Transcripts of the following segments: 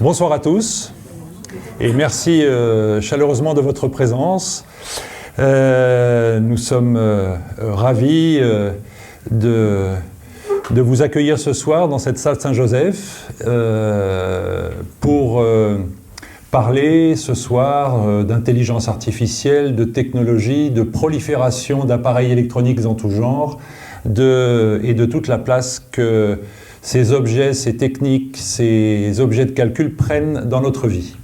Bonsoir à tous et merci chaleureusement de votre présence. Nous sommes ravis de vous accueillir ce soir dans cette salle Saint-Joseph pour parler ce soir d'intelligence artificielle, de technologie, de prolifération d'appareils électroniques en tout genre et de toute la place que ces objets, ces techniques, ces objets de calcul prennent dans notre vie.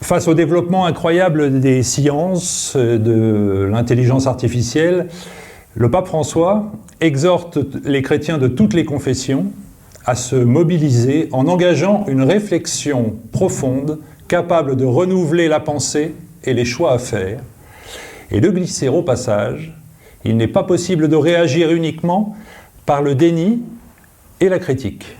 Face au développement incroyable des sciences, de l'intelligence artificielle, le pape François exhorte les chrétiens de toutes les confessions à se mobiliser en engageant une réflexion profonde, capable de renouveler la pensée et les choix à faire, et de glisser au passage, il n'est pas possible de réagir uniquement par le déni et la critique.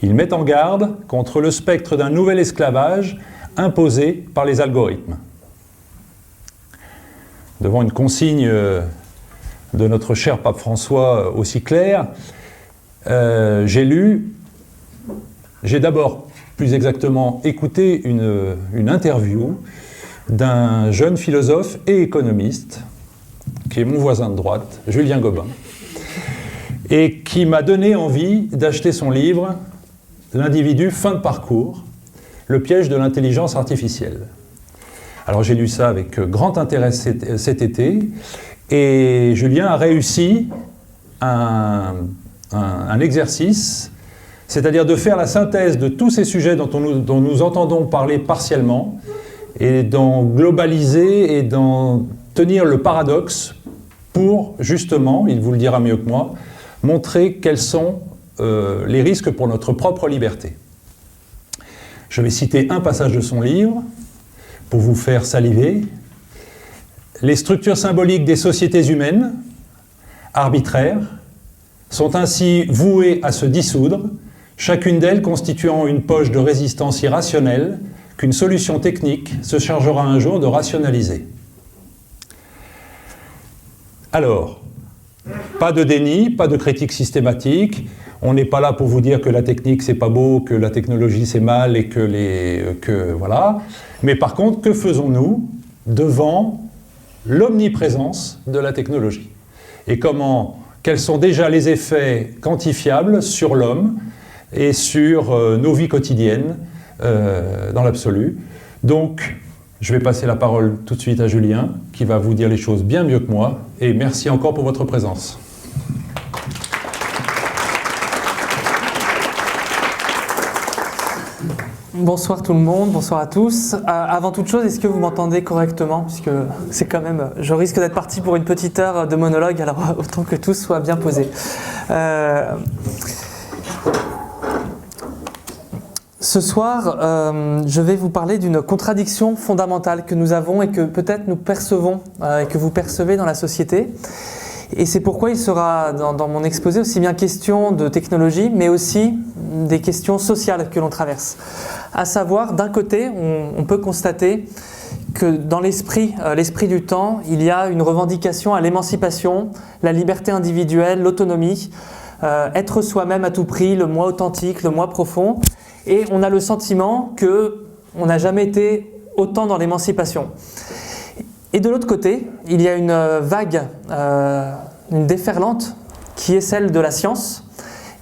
Il met en garde contre le spectre d'un nouvel esclavage imposé par les algorithmes. Devant une consigne de notre cher pape François aussi claire, j'ai d'abord, plus exactement, écouté une interview d'un jeune philosophe et économiste, qui est mon voisin de droite, Julien Gobin, et qui m'a donné envie d'acheter son livre « L'individu, fin de parcours, le piège de l'intelligence artificielle ». Alors j'ai lu ça avec grand intérêt cet été, et Julien a réussi un exercice, c'est-à-dire de faire la synthèse de tous ces sujets dont nous entendons parler partiellement, et d'en globaliser et d'en tenir le paradoxe pour, justement, il vous le dira mieux que moi, montrer quels sont les risques pour notre propre liberté. Je vais citer un passage de son livre pour vous faire saliver. Les structures symboliques des sociétés humaines, arbitraires, sont ainsi vouées à se dissoudre, chacune d'elles constituant une poche de résistance irrationnelle qu'une solution technique se chargera un jour de rationaliser. Alors, pas de déni, pas de critique systématique. On n'est pas là pour vous dire que la technique c'est pas beau, que la technologie c'est mal et voilà. Mais par contre, que faisons-nous devant l'omniprésence de la technologie? Et quels sont déjà les effets quantifiables sur l'homme et sur nos vies quotidiennes dans l'absolu? Donc, je vais passer la parole tout de suite à Julien, qui va vous dire les choses bien mieux que moi. Et merci encore pour votre présence. Bonsoir tout le monde, bonsoir à tous. Avant toute chose, est-ce que vous m'entendez correctement? Puisque c'est quand même, je risque d'être parti pour une petite heure de monologue, alors autant que tout soit bien posé. Ce soir, je vais vous parler d'une contradiction fondamentale que nous avons et que peut-être nous percevons et que vous percevez dans la société. Et c'est pourquoi il sera dans mon exposé aussi bien question de technologie, mais aussi des questions sociales que l'on traverse. À savoir, d'un côté, on peut constater que dans l'esprit du temps, il y a une revendication à l'émancipation, la liberté individuelle, l'autonomie, être soi-même à tout prix, le moi authentique, le moi profond. Et on a le sentiment qu'on n'a jamais été autant dans l'émancipation. Et de l'autre côté, il y a une vague, une déferlante, qui est celle de la science,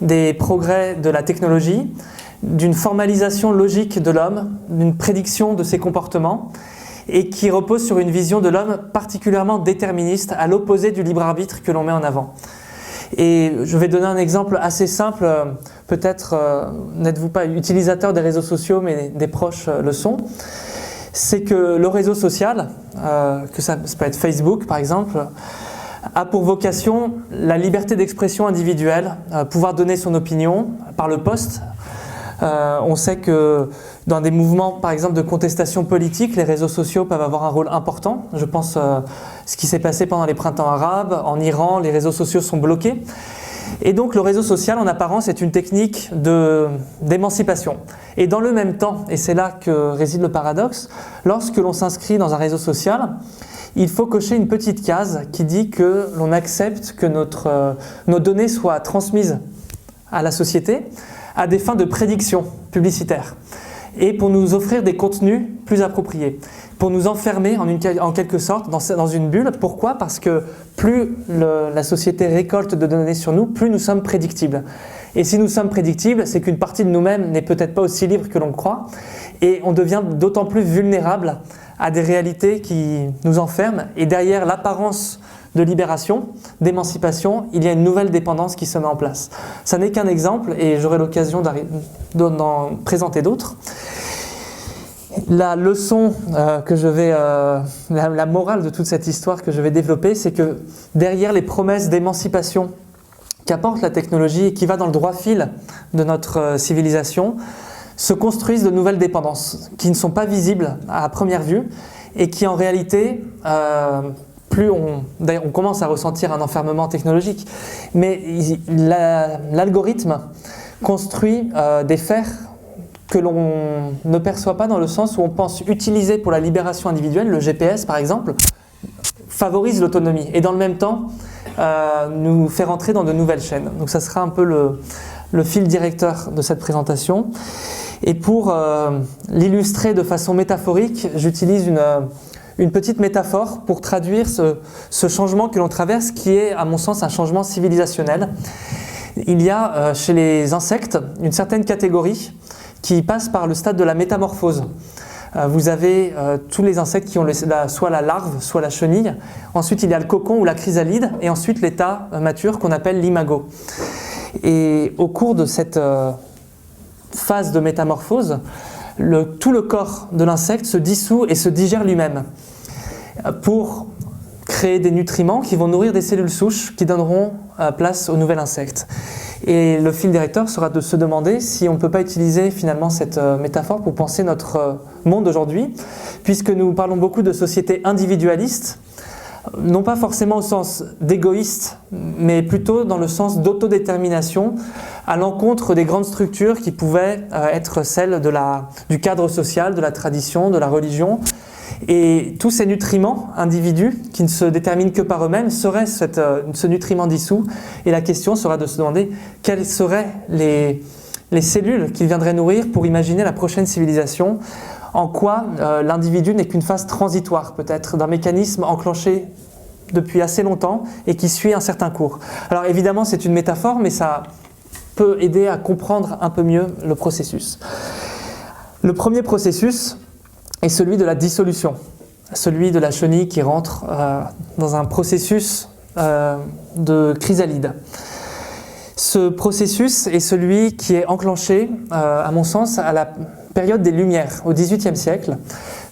des progrès de la technologie, d'une formalisation logique de l'homme, d'une prédiction de ses comportements, et qui repose sur une vision de l'homme particulièrement déterministe, à l'opposé du libre arbitre que l'on met en avant. Et je vais donner un exemple assez simple, peut-être n'êtes-vous pas utilisateur des réseaux sociaux, mais des proches le sont. C'est que le réseau social, que ça peut être Facebook par exemple, a pour vocation la liberté d'expression individuelle, pouvoir donner son opinion par le post. On sait que dans des mouvements par exemple de contestation politique, les réseaux sociaux peuvent avoir un rôle important. Je pense ce qui s'est passé pendant les printemps arabes, en Iran, les réseaux sociaux sont bloqués. Et donc le réseau social en apparence est une technique d'émancipation. Et dans le même temps, et c'est là que réside le paradoxe, lorsque l'on s'inscrit dans un réseau social, il faut cocher une petite case qui dit que l'on accepte que nos données soient transmises à la société à des fins de prédiction, publicitaires et pour nous offrir des contenus plus appropriés, pour nous enfermer en quelque sorte dans une bulle. Pourquoi ? Parce que plus la société récolte de données sur nous, plus nous sommes prédictibles. Et si nous sommes prédictibles, c'est qu'une partie de nous-mêmes n'est peut-être pas aussi libre que l'on croit, et on devient d'autant plus vulnérable à des réalités qui nous enferment, et derrière l'apparence de libération, d'émancipation, il y a une nouvelle dépendance qui se met en place. Ça n'est qu'un exemple, et j'aurai l'occasion d'en présenter d'autres. La leçon que je vais, la morale de toute cette histoire que je vais développer, c'est que derrière les promesses d'émancipation qu'apporte la technologie et qui va dans le droit fil de notre civilisation, se construisent de nouvelles dépendances qui ne sont pas visibles à première vue et qui en réalité, d'ailleurs on commence à ressentir un enfermement technologique, mais l'algorithme construit des fers que l'on ne perçoit pas, dans le sens où on pense utiliser pour la libération individuelle, le GPS par exemple, favorise l'autonomie et dans le même temps nous fait rentrer dans de nouvelles chaînes. Donc ça sera un peu le fil directeur de cette présentation. Et pour l'illustrer de façon métaphorique, j'utilise une petite métaphore pour traduire ce changement que l'on traverse, qui est à mon sens un changement civilisationnel. Il y a chez les insectes une certaine catégorie qui passe par le stade de la métamorphose. Vous avez tous les insectes qui ont soit la larve, soit la chenille. Ensuite, il y a le cocon ou la chrysalide. Et ensuite, l'état mature qu'on appelle l'imago. Et au cours de cette phase de métamorphose, tout le corps de l'insecte se dissout et se digère lui-même pour créer des nutriments qui vont nourrir des cellules souches qui donneront place au nouvel insecte. Et le fil directeur sera de se demander si on ne peut pas utiliser finalement cette métaphore pour penser notre monde aujourd'hui, puisque nous parlons beaucoup de sociétés individualistes, non pas forcément au sens d'égoïste, mais plutôt dans le sens d'autodétermination, à l'encontre des grandes structures qui pouvaient être celles du cadre social, de la tradition, de la religion. Et tous ces nutriments individus qui ne se déterminent que par eux-mêmes seraient ce nutriment dissous. Et la question sera de se demander quelles seraient les cellules qu'il viendrait nourrir pour imaginer la prochaine civilisation. En quoi l'individu n'est qu'une phase transitoire peut-être d'un mécanisme enclenché depuis assez longtemps et qui suit un certain cours. Alors évidemment c'est une métaphore, mais ça peut aider à comprendre un peu mieux le processus. Le premier processus est celui de la dissolution, celui de la chenille qui rentre dans un processus de chrysalide. Ce processus est celui qui est enclenché, à mon sens, à la période des Lumières, au XVIIIe siècle,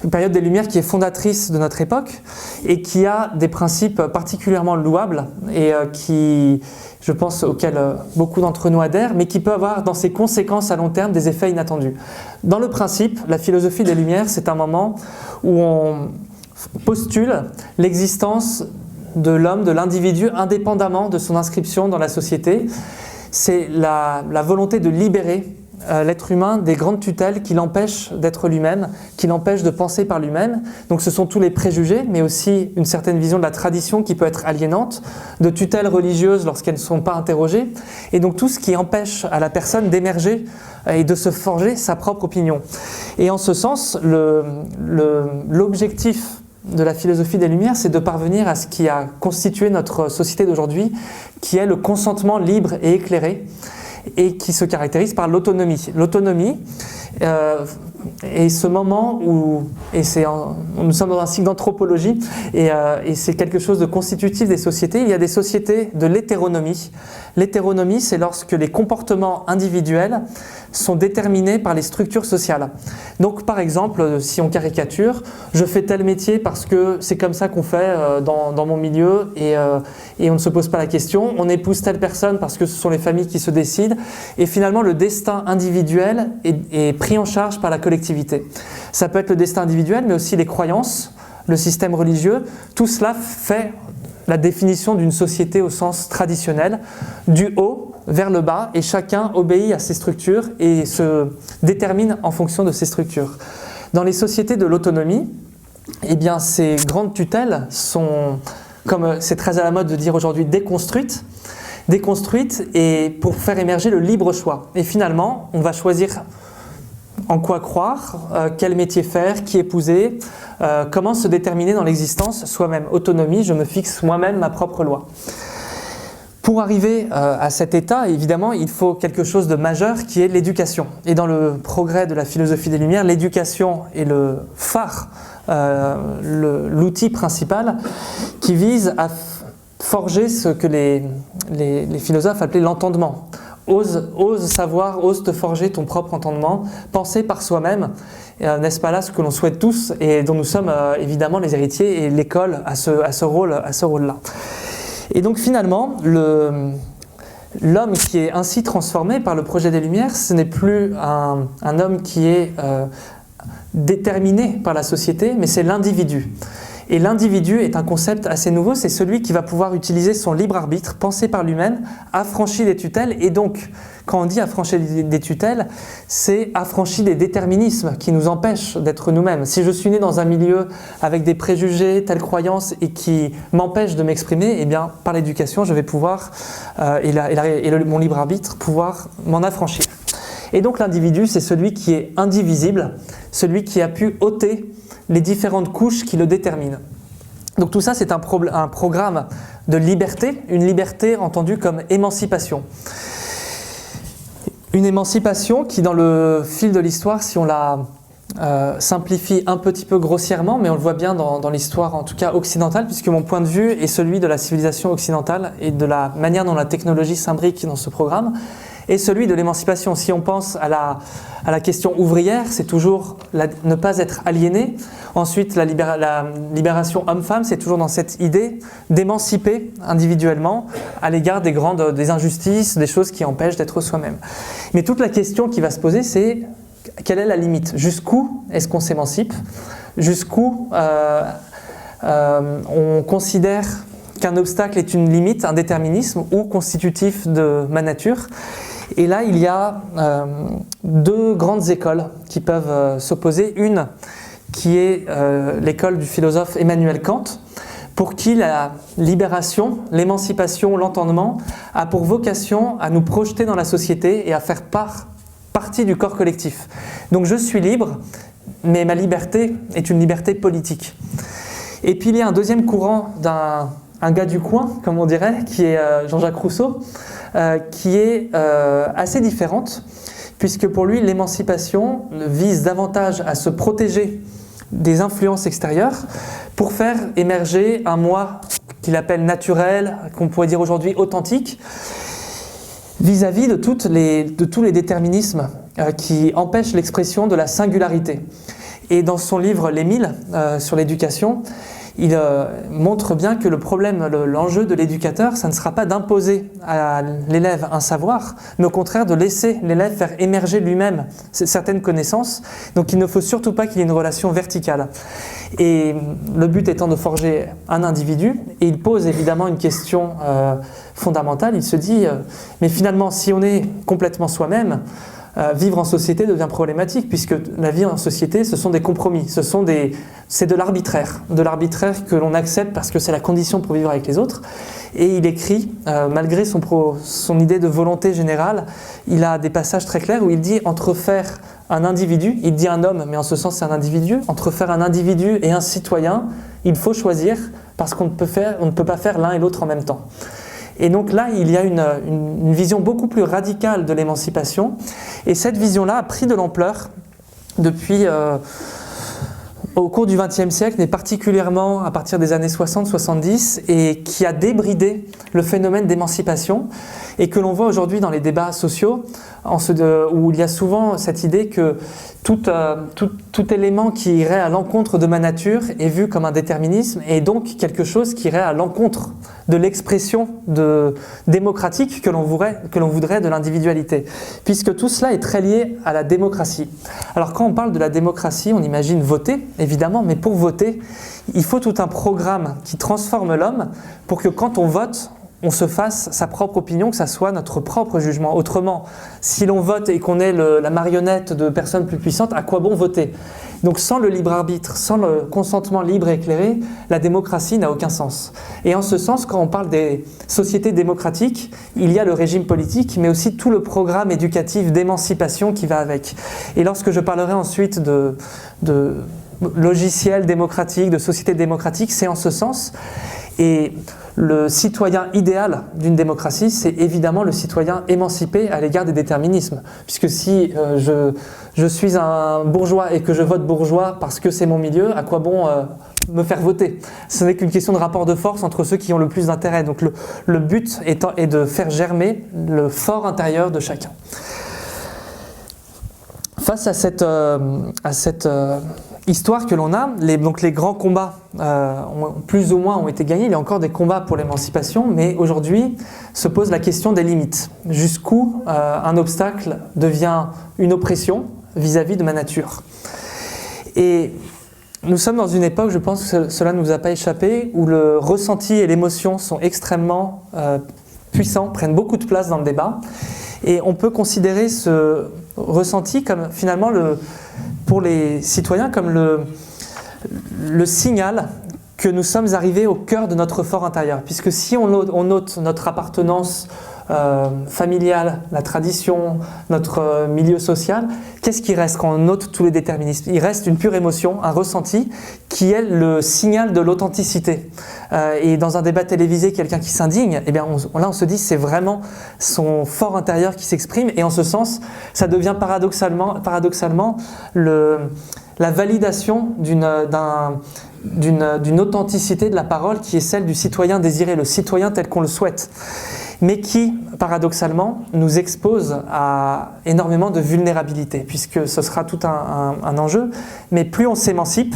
une période des Lumières qui est fondatrice de notre époque et qui a des principes particulièrement louables et qui, je pense, auxquels beaucoup d'entre nous adhèrent, mais qui peut avoir dans ses conséquences à long terme des effets inattendus. Dans le principe, la philosophie des Lumières, c'est un moment où on postule l'existence de l'homme, de l'individu, indépendamment de son inscription dans la société. C'est la volonté de libérer l'être humain des grandes tutelles qui l'empêchent d'être lui-même, qui l'empêchent de penser par lui-même. Donc ce sont tous les préjugés, mais aussi une certaine vision de la tradition qui peut être aliénante, de tutelles religieuses lorsqu'elles ne sont pas interrogées, et donc tout ce qui empêche à la personne d'émerger et de se forger sa propre opinion. Et en ce sens, l'objectif de la philosophie des Lumières, c'est de parvenir à ce qui a constitué notre société d'aujourd'hui, qui est le consentement libre et éclairé, et qui se caractérise par l'autonomie. L'autonomie est ce moment où, nous sommes dans un cycle d'anthropologie, et c'est quelque chose de constitutif des sociétés. Il y a des sociétés de l'hétéronomie. L'hétéronomie, c'est lorsque les comportements individuels sont déterminés par les structures sociales. Donc par exemple, si on caricature, je fais tel métier parce que c'est comme ça qu'on fait dans mon milieu et on ne se pose pas la question. On épouse telle personne parce que ce sont les familles qui se décident. Et finalement, le destin individuel est pris en charge par la collectivité. Ça peut être le destin individuel, mais aussi les croyances, le système religieux. Tout cela fait la définition d'une société au sens traditionnel, du haut vers le bas, et chacun obéit à ces structures et se détermine en fonction de ces structures. Dans les sociétés de l'autonomie, eh bien, ces grandes tutelles sont, comme c'est très à la mode de dire aujourd'hui, déconstruites et pour faire émerger le libre choix. Et finalement, on va choisir en quoi croire, quel métier faire, qui épouser, comment se déterminer dans l'existence soi-même. Autonomie, je me fixe moi-même ma propre loi. Pour arriver à cet état, évidemment, il faut quelque chose de majeur qui est l'éducation. Et dans le progrès de la philosophie des Lumières, l'éducation est le phare, l'outil principal qui vise à forger ce que les philosophes appelaient l'entendement. Ose savoir, ose te forger ton propre entendement, penser par soi-même, n'est-ce pas là ce que l'on souhaite tous et dont nous sommes évidemment les héritiers, et l'école a ce rôle-là. Et donc finalement, l'homme qui est ainsi transformé par le projet des Lumières, ce n'est plus un homme qui est déterminé par la société, mais c'est l'individu. Et l'individu est un concept assez nouveau, c'est celui qui va pouvoir utiliser son libre arbitre, penser par lui-même, affranchi des tutelles. Et donc, quand on dit affranchi des tutelles, c'est affranchi des déterminismes qui nous empêchent d'être nous-mêmes. Si je suis né dans un milieu avec des préjugés, telles croyances, et qui m'empêchent de m'exprimer, eh bien, par l'éducation, je vais pouvoir, mon libre arbitre, pouvoir m'en affranchir. Et donc l'individu, c'est celui qui est indivisible, celui qui a pu ôter les différentes couches qui le déterminent. Donc tout ça, c'est un programme de liberté, une liberté entendue comme émancipation. Une émancipation qui, dans le fil de l'histoire, si on la simplifie un petit peu grossièrement, mais on le voit bien dans l'histoire, en tout cas occidentale, puisque mon point de vue est celui de la civilisation occidentale et de la manière dont la technologie s'imbrique dans ce programme, et celui de l'émancipation. Si on pense à la question ouvrière, c'est toujours ne pas être aliéné. Ensuite, la libération homme-femme, c'est toujours dans cette idée d'émanciper individuellement à l'égard des injustices, des choses qui empêchent d'être soi-même. Mais toute la question qui va se poser, c'est quelle est la limite ? Jusqu'où est-ce qu'on s'émancipe ? Jusqu'où on considère qu'un obstacle est une limite, un déterminisme ou constitutif de ma nature ? Et là, il y a deux grandes écoles qui peuvent s'opposer. Une qui est l'école du philosophe Emmanuel Kant, pour qui la libération, l'émancipation, l'entendement a pour vocation à nous projeter dans la société et à faire partie du corps collectif. Donc je suis libre, mais ma liberté est une liberté politique. Et puis il y a un deuxième courant un gars du coin, comme on dirait, qui est Jean-Jacques Rousseau, qui est assez différente, puisque pour lui, l'émancipation vise davantage à se protéger des influences extérieures pour faire émerger un moi qu'il appelle naturel, qu'on pourrait dire aujourd'hui authentique, vis-à-vis de tous les déterminismes qui empêchent l'expression de la singularité. Et dans son livre « L'Émile » sur l'éducation, il montre bien que le problème, l'enjeu de l'éducateur, ça ne sera pas d'imposer à l'élève un savoir, mais au contraire de laisser l'élève faire émerger lui-même certaines connaissances. Donc il ne faut surtout pas qu'il y ait une relation verticale. Et le but étant de forger un individu, et il pose évidemment une question fondamentale, il se dit, mais finalement si on est complètement soi-même, vivre en société devient problématique, puisque la vie en société, ce sont des compromis, c'est de l'arbitraire que l'on accepte parce que c'est la condition pour vivre avec les autres. Et il écrit, malgré son idée de volonté générale, il a des passages très clairs où il dit entre faire un individu, il dit un homme, mais en ce sens c'est un individu, entre faire un individu et un citoyen, il faut choisir parce qu'on ne peut pas faire l'un et l'autre en même temps. Et donc là, il y a une vision beaucoup plus radicale de l'émancipation. Et cette vision-là a pris de l'ampleur depuis, au cours du XXe siècle, mais particulièrement à partir des années 60-70, et qui a débridé le phénomène d'émancipation, et que l'on voit aujourd'hui dans les débats sociaux, où il y a souvent cette idée que tout élément qui irait à l'encontre de ma nature est vu comme un déterminisme, et donc quelque chose qui irait à l'encontre de l'expression démocratique que l'on voudrait de l'individualité, puisque tout cela est très lié à la démocratie. Alors quand on parle de la démocratie, on imagine voter, évidemment, mais pour voter, il faut tout un programme qui transforme l'homme pour que quand on vote, on se fasse sa propre opinion, que ça soit notre propre jugement. Autrement, si l'on vote et qu'on est la marionnette de personnes plus puissantes, à quoi bon voter? Donc sans le libre arbitre, sans le consentement libre et éclairé, la démocratie n'a aucun sens. Et en ce sens, quand on parle des sociétés démocratiques, il y a le régime politique, mais aussi tout le programme éducatif d'émancipation qui va avec. Et lorsque je parlerai ensuite de logiciels démocratiques, de sociétés démocratiques, c'est en ce sens. Et le citoyen idéal d'une démocratie, c'est évidemment le citoyen émancipé à l'égard des déterminismes. Puisque si je suis un bourgeois et que je vote bourgeois parce que c'est mon milieu, à quoi bon me faire voter? Ce n'est qu'une question de rapport de force entre ceux qui ont le plus d'intérêt. Donc le but est de faire germer le fort intérieur de chacun. Face à cette histoire que l'on a, donc les grands combats plus ou moins ont été gagnés. Il y a encore des combats pour l'émancipation, mais aujourd'hui se pose la question des limites. Jusqu'où un obstacle devient une oppression vis-à-vis de ma nature. Et nous sommes dans une époque, je pense que cela ne nous a pas échappé, où le ressenti et l'émotion sont extrêmement puissants, prennent beaucoup de place dans le débat. Et on peut considérer ce ressenti comme finalement pour les citoyens comme le signal que nous sommes arrivés au cœur de notre fort intérieur. Puisque si on note notre appartenance familiale, la tradition, notre milieu social, qu'est-ce qui reste quand on note tous les déterminismes? Il reste une pure émotion, un ressenti qui est le signal de l'authenticité. Et dans un débat télévisé, quelqu'un qui s'indigne, eh bien là on se dit c'est vraiment son fort intérieur qui s'exprime, et en ce sens, ça devient paradoxalement la validation d'une authenticité de la parole qui est celle du citoyen désiré, le citoyen tel qu'on le souhaite, mais qui, paradoxalement, nous expose à énormément de vulnérabilité, puisque ce sera tout un enjeu, mais plus on s'émancipe,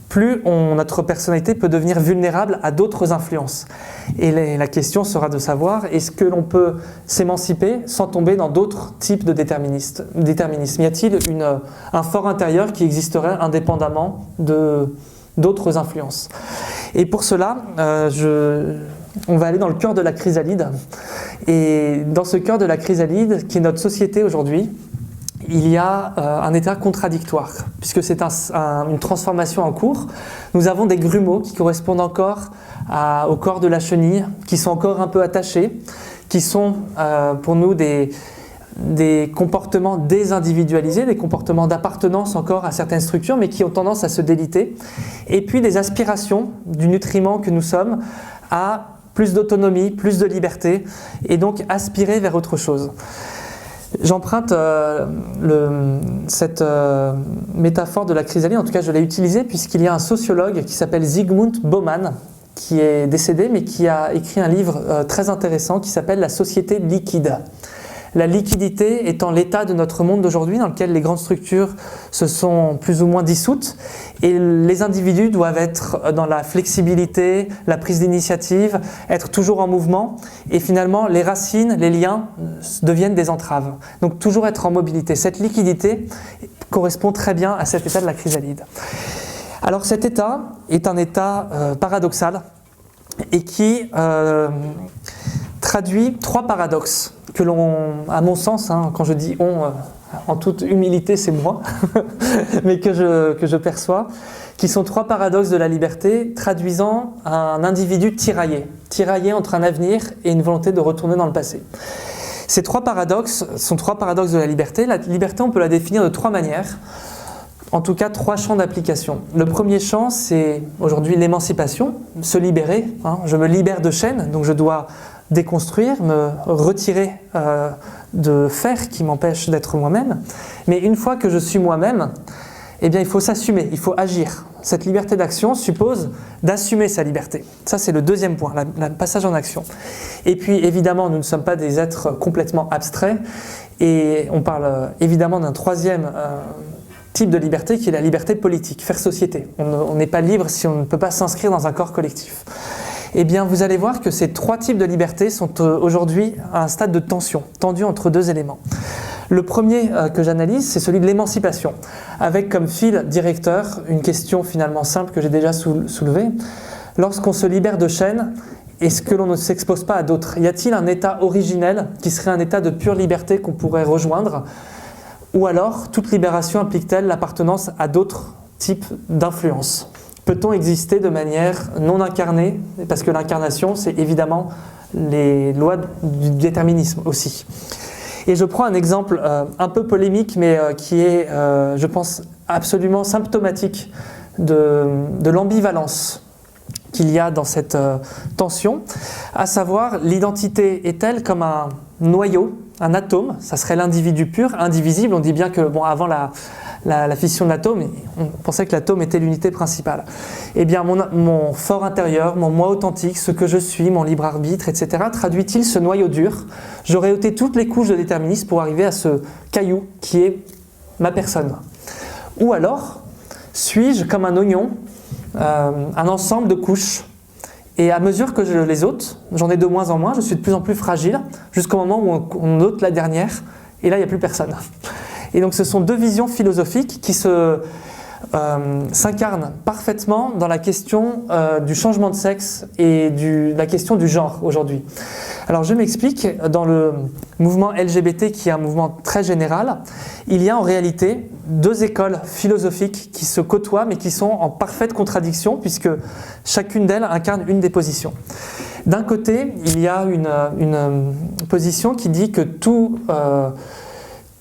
plus notre personnalité peut devenir vulnérable à d'autres influences. Et la question sera de savoir, est-ce que l'on peut s'émanciper sans tomber dans d'autres types de déterminisme? Y a-t-il un fort intérieur qui existerait indépendamment d'autres influences? Et pour cela, on va aller dans le cœur de la chrysalide. Et dans ce cœur de la chrysalide, qui est notre société aujourd'hui, il y a un état contradictoire, puisque c'est une transformation en cours. Nous avons des grumeaux qui correspondent encore au corps de la chenille, qui sont encore un peu attachés, qui sont pour nous des comportements désindividualisés, des comportements d'appartenance encore à certaines structures, mais qui ont tendance à se déliter. Et puis des aspirations du nutriment que nous sommes à plus d'autonomie, plus de liberté, et donc aspirer vers autre chose. J'emprunte cette métaphore de la chrysalide, en tout cas je l'ai utilisée puisqu'il y a un sociologue qui s'appelle Zygmunt Bauman, qui est décédé mais qui a écrit un livre très intéressant qui s'appelle « La société liquide ». La liquidité étant l'état de notre monde d'aujourd'hui dans lequel les grandes structures se sont plus ou moins dissoutes et les individus doivent être dans la flexibilité, la prise d'initiative, être toujours en mouvement et finalement les racines, les liens deviennent des entraves. Donc toujours être en mobilité. Cette liquidité correspond très bien à cet état de la chrysalide. Alors cet état est un état paradoxal et qui traduit trois paradoxes que l'on, à mon sens, quand je dis on, en toute humilité c'est moi, mais que je perçois, qui sont trois paradoxes de la liberté traduisant un individu tiraillé entre un avenir et une volonté de retourner dans le passé. Ces trois paradoxes sont trois paradoxes de la liberté. La liberté, on peut la définir de trois manières, en tout cas trois champs d'application. Le premier champ, c'est aujourd'hui l'émancipation, se libérer. Je me libère de chaînes, donc je dois déconstruire, me retirer de faire qui m'empêche d'être moi-même. Mais une fois que je suis moi-même, eh bien, il faut s'assumer, il faut agir. Cette liberté d'action suppose d'assumer sa liberté. Ça, c'est le deuxième point, le passage en action. Et puis, évidemment, nous ne sommes pas des êtres complètement abstraits. Et on parle évidemment d'un troisième type de liberté qui est la liberté politique, faire société. On n'est pas libre si on ne peut pas s'inscrire dans un corps collectif. Eh bien, vous allez voir que ces trois types de liberté sont aujourd'hui à un stade de tension, tendu entre deux éléments. Le premier que j'analyse, c'est celui de l'émancipation, avec comme fil directeur une question finalement simple que j'ai déjà soulevée. Lorsqu'on se libère de chaînes, est-ce que l'on ne s'expose pas à d'autres? Y a-t-il un état originel qui serait un état de pure liberté qu'on pourrait rejoindre? Ou alors, toute libération implique-t-elle l'appartenance à d'autres types d'influences? Peut-on exister de manière non incarnée? Parce que l'incarnation, c'est évidemment les lois du déterminisme aussi. Et je prends un exemple un peu polémique, mais qui est, je pense, absolument symptomatique de l'ambivalence qu'il y a dans cette tension, à savoir l'identité est-elle comme un noyau, un atome, ça serait l'individu pur, indivisible. On dit bien que, bon, avant la fission de l'atome, on pensait que l'atome était l'unité principale. Eh bien, mon fort intérieur, mon moi authentique, ce que je suis, mon libre arbitre, etc., traduit-il ce noyau dur? J'aurais ôté toutes les couches de déterminisme pour arriver à ce caillou qui est ma personne. Ou alors, suis-je comme un oignon, un ensemble de couches, et à mesure que je les ôte, j'en ai de moins en moins, je suis de plus en plus fragile, jusqu'au moment où on ôte la dernière, et là il n'y a plus personne. Et donc ce sont deux visions philosophiques qui s'incarnent parfaitement dans la question du changement de sexe et la question du genre aujourd'hui. Alors je m'explique, dans le mouvement LGBT qui est un mouvement très général, il y a en réalité deux écoles philosophiques qui se côtoient mais qui sont en parfaite contradiction puisque chacune d'elles incarne une des positions. D'un côté, il y a une position qui dit que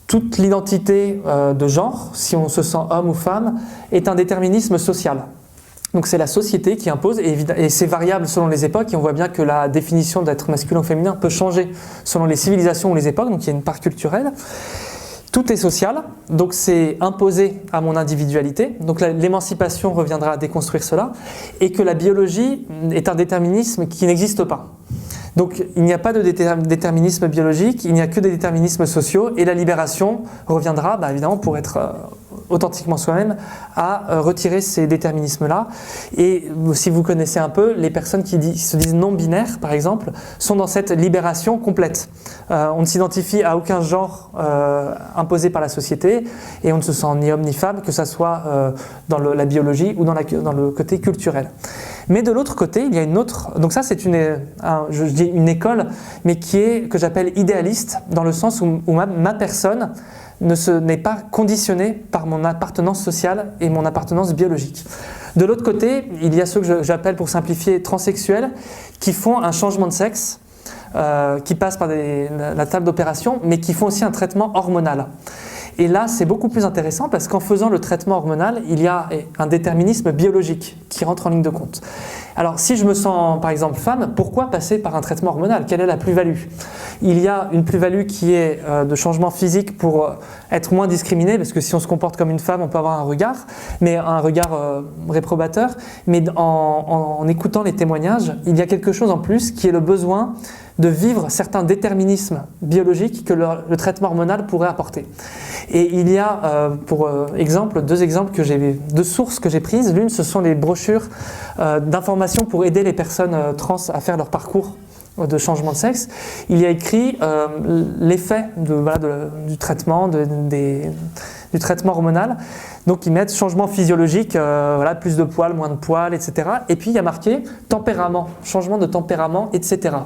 toute l'identité de genre, si on se sent homme ou femme, est un déterminisme social. Donc c'est la société qui impose, et c'est variable selon les époques, et on voit bien que la définition d'être masculin ou féminin peut changer selon les civilisations ou les époques, donc il y a une part culturelle. Tout est social, donc c'est imposé à mon individualité, donc l'émancipation reviendra à déconstruire cela, et que la biologie est un déterminisme qui n'existe pas. Donc il n'y a pas de déterminisme biologique, il n'y a que des déterminismes sociaux, et la libération reviendra, évidemment, pour être authentiquement soi-même, à retirer ces déterminismes-là. Et si vous connaissez un peu, les personnes qui se disent non-binaires, par exemple, sont dans cette libération complète. On ne s'identifie à aucun genre imposé par la société, et on ne se sent ni homme ni femme, que ce soit dans la biologie ou dans le côté culturel. Mais de l'autre côté, il y a une autre... Donc ça, c'est je dis une école, mais que j'appelle idéaliste, dans le sens où ma personne n'est pas conditionnée par mon appartenance sociale et mon appartenance biologique. De l'autre côté, il y a ceux que j'appelle, pour simplifier, transsexuels, qui font un changement de sexe, qui passent par la table d'opération, mais qui font aussi un traitement hormonal. Et là, c'est beaucoup plus intéressant parce qu'en faisant le traitement hormonal, il y a un déterminisme biologique qui rentre en ligne de compte. Alors, si je me sens, par exemple, femme, pourquoi passer par un traitement hormonal? Quelle est la plus-value? Il y a une plus-value qui est de changement physique pour être moins discriminé, parce que si on se comporte comme une femme, on peut avoir un regard, mais un regard réprobateur. Mais en écoutant les témoignages, il y a quelque chose en plus qui est le besoin de vivre certains déterminismes biologiques que le traitement hormonal pourrait apporter. Et il y a, pour exemple, deux sources que j'ai prises. L'une, ce sont les brochures d'information pour aider les personnes trans à faire leur parcours de changement de sexe. Il y a écrit l'effet du traitement, du traitement hormonal. Donc ils mettent changement physiologique, plus de poils, moins de poils, etc. Et puis il y a marqué tempérament, changement de tempérament, etc.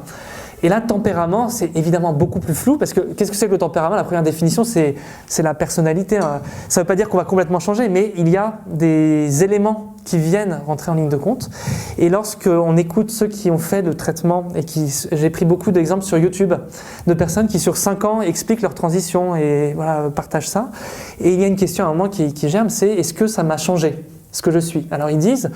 Et là, tempérament, c'est évidemment beaucoup plus flou, parce que qu'est-ce que c'est que le tempérament? La première définition, c'est la personnalité. Ça ne veut pas dire qu'on va complètement changer, mais il y a des éléments qui viennent rentrer en ligne de compte. Et lorsqu'on écoute ceux qui ont fait le traitement, et j'ai pris beaucoup d'exemples sur YouTube, de personnes qui sur 5 ans expliquent leur transition et partagent ça. Et il y a une question à un moment qui germe, c'est est-ce que ça m'a changé ce que je suis? Alors ils disent,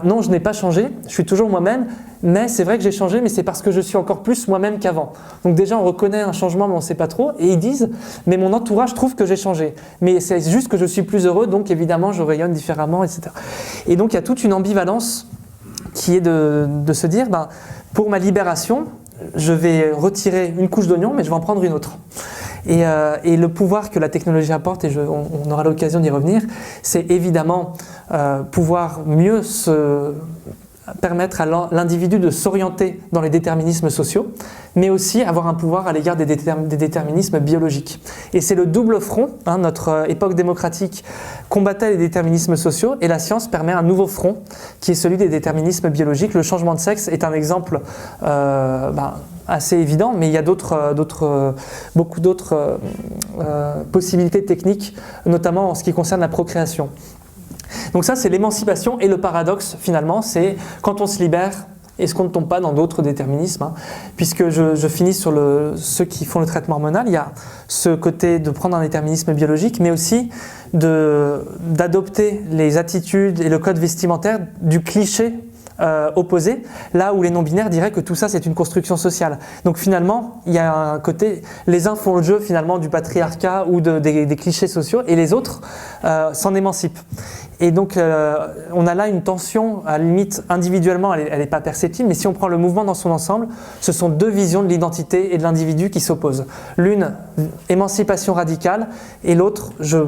non, je n'ai pas changé, je suis toujours moi-même, mais c'est vrai que j'ai changé, mais c'est parce que je suis encore plus moi-même qu'avant. Donc déjà on reconnaît un changement, mais on ne sait pas trop, et ils disent, mais mon entourage trouve que j'ai changé, mais c'est juste que je suis plus heureux, donc évidemment je rayonne différemment, etc. Et donc il y a toute une ambivalence qui est de se dire, pour ma libération, je vais retirer une couche d'oignon, mais je vais en prendre une autre. Et le pouvoir que la technologie apporte, et on aura l'occasion d'y revenir, c'est évidemment pouvoir mieux permettre à l'individu de s'orienter dans les déterminismes sociaux, mais aussi avoir un pouvoir à l'égard des déterminismes biologiques. Et c'est le double front, notre époque démocratique combattait les déterminismes sociaux, et la science permet un nouveau front, qui est celui des déterminismes biologiques. Le changement de sexe est un exemple assez évident, mais il y a beaucoup d'autres possibilités techniques, notamment en ce qui concerne la procréation. Donc ça, c'est l'émancipation, et le paradoxe, finalement, c'est quand on se libère, est-ce qu'on ne tombe pas dans d'autres déterminismes, puisque je finis sur ceux qui font le traitement hormonal, il y a ce côté de prendre un déterminisme biologique, mais aussi d'adopter les attitudes et le code vestimentaire du cliché opposé, là où les non-binaires diraient que tout ça c'est une construction sociale. Donc finalement, il y a un côté, les uns font le jeu finalement du patriarcat ou des clichés sociaux, et les autres s'en émancipent. Et donc on a là une tension, à la limite individuellement elle n'est pas perceptible, mais si on prend le mouvement dans son ensemble, ce sont deux visions de l'identité et de l'individu qui s'opposent. L'une, émancipation radicale, et l'autre, je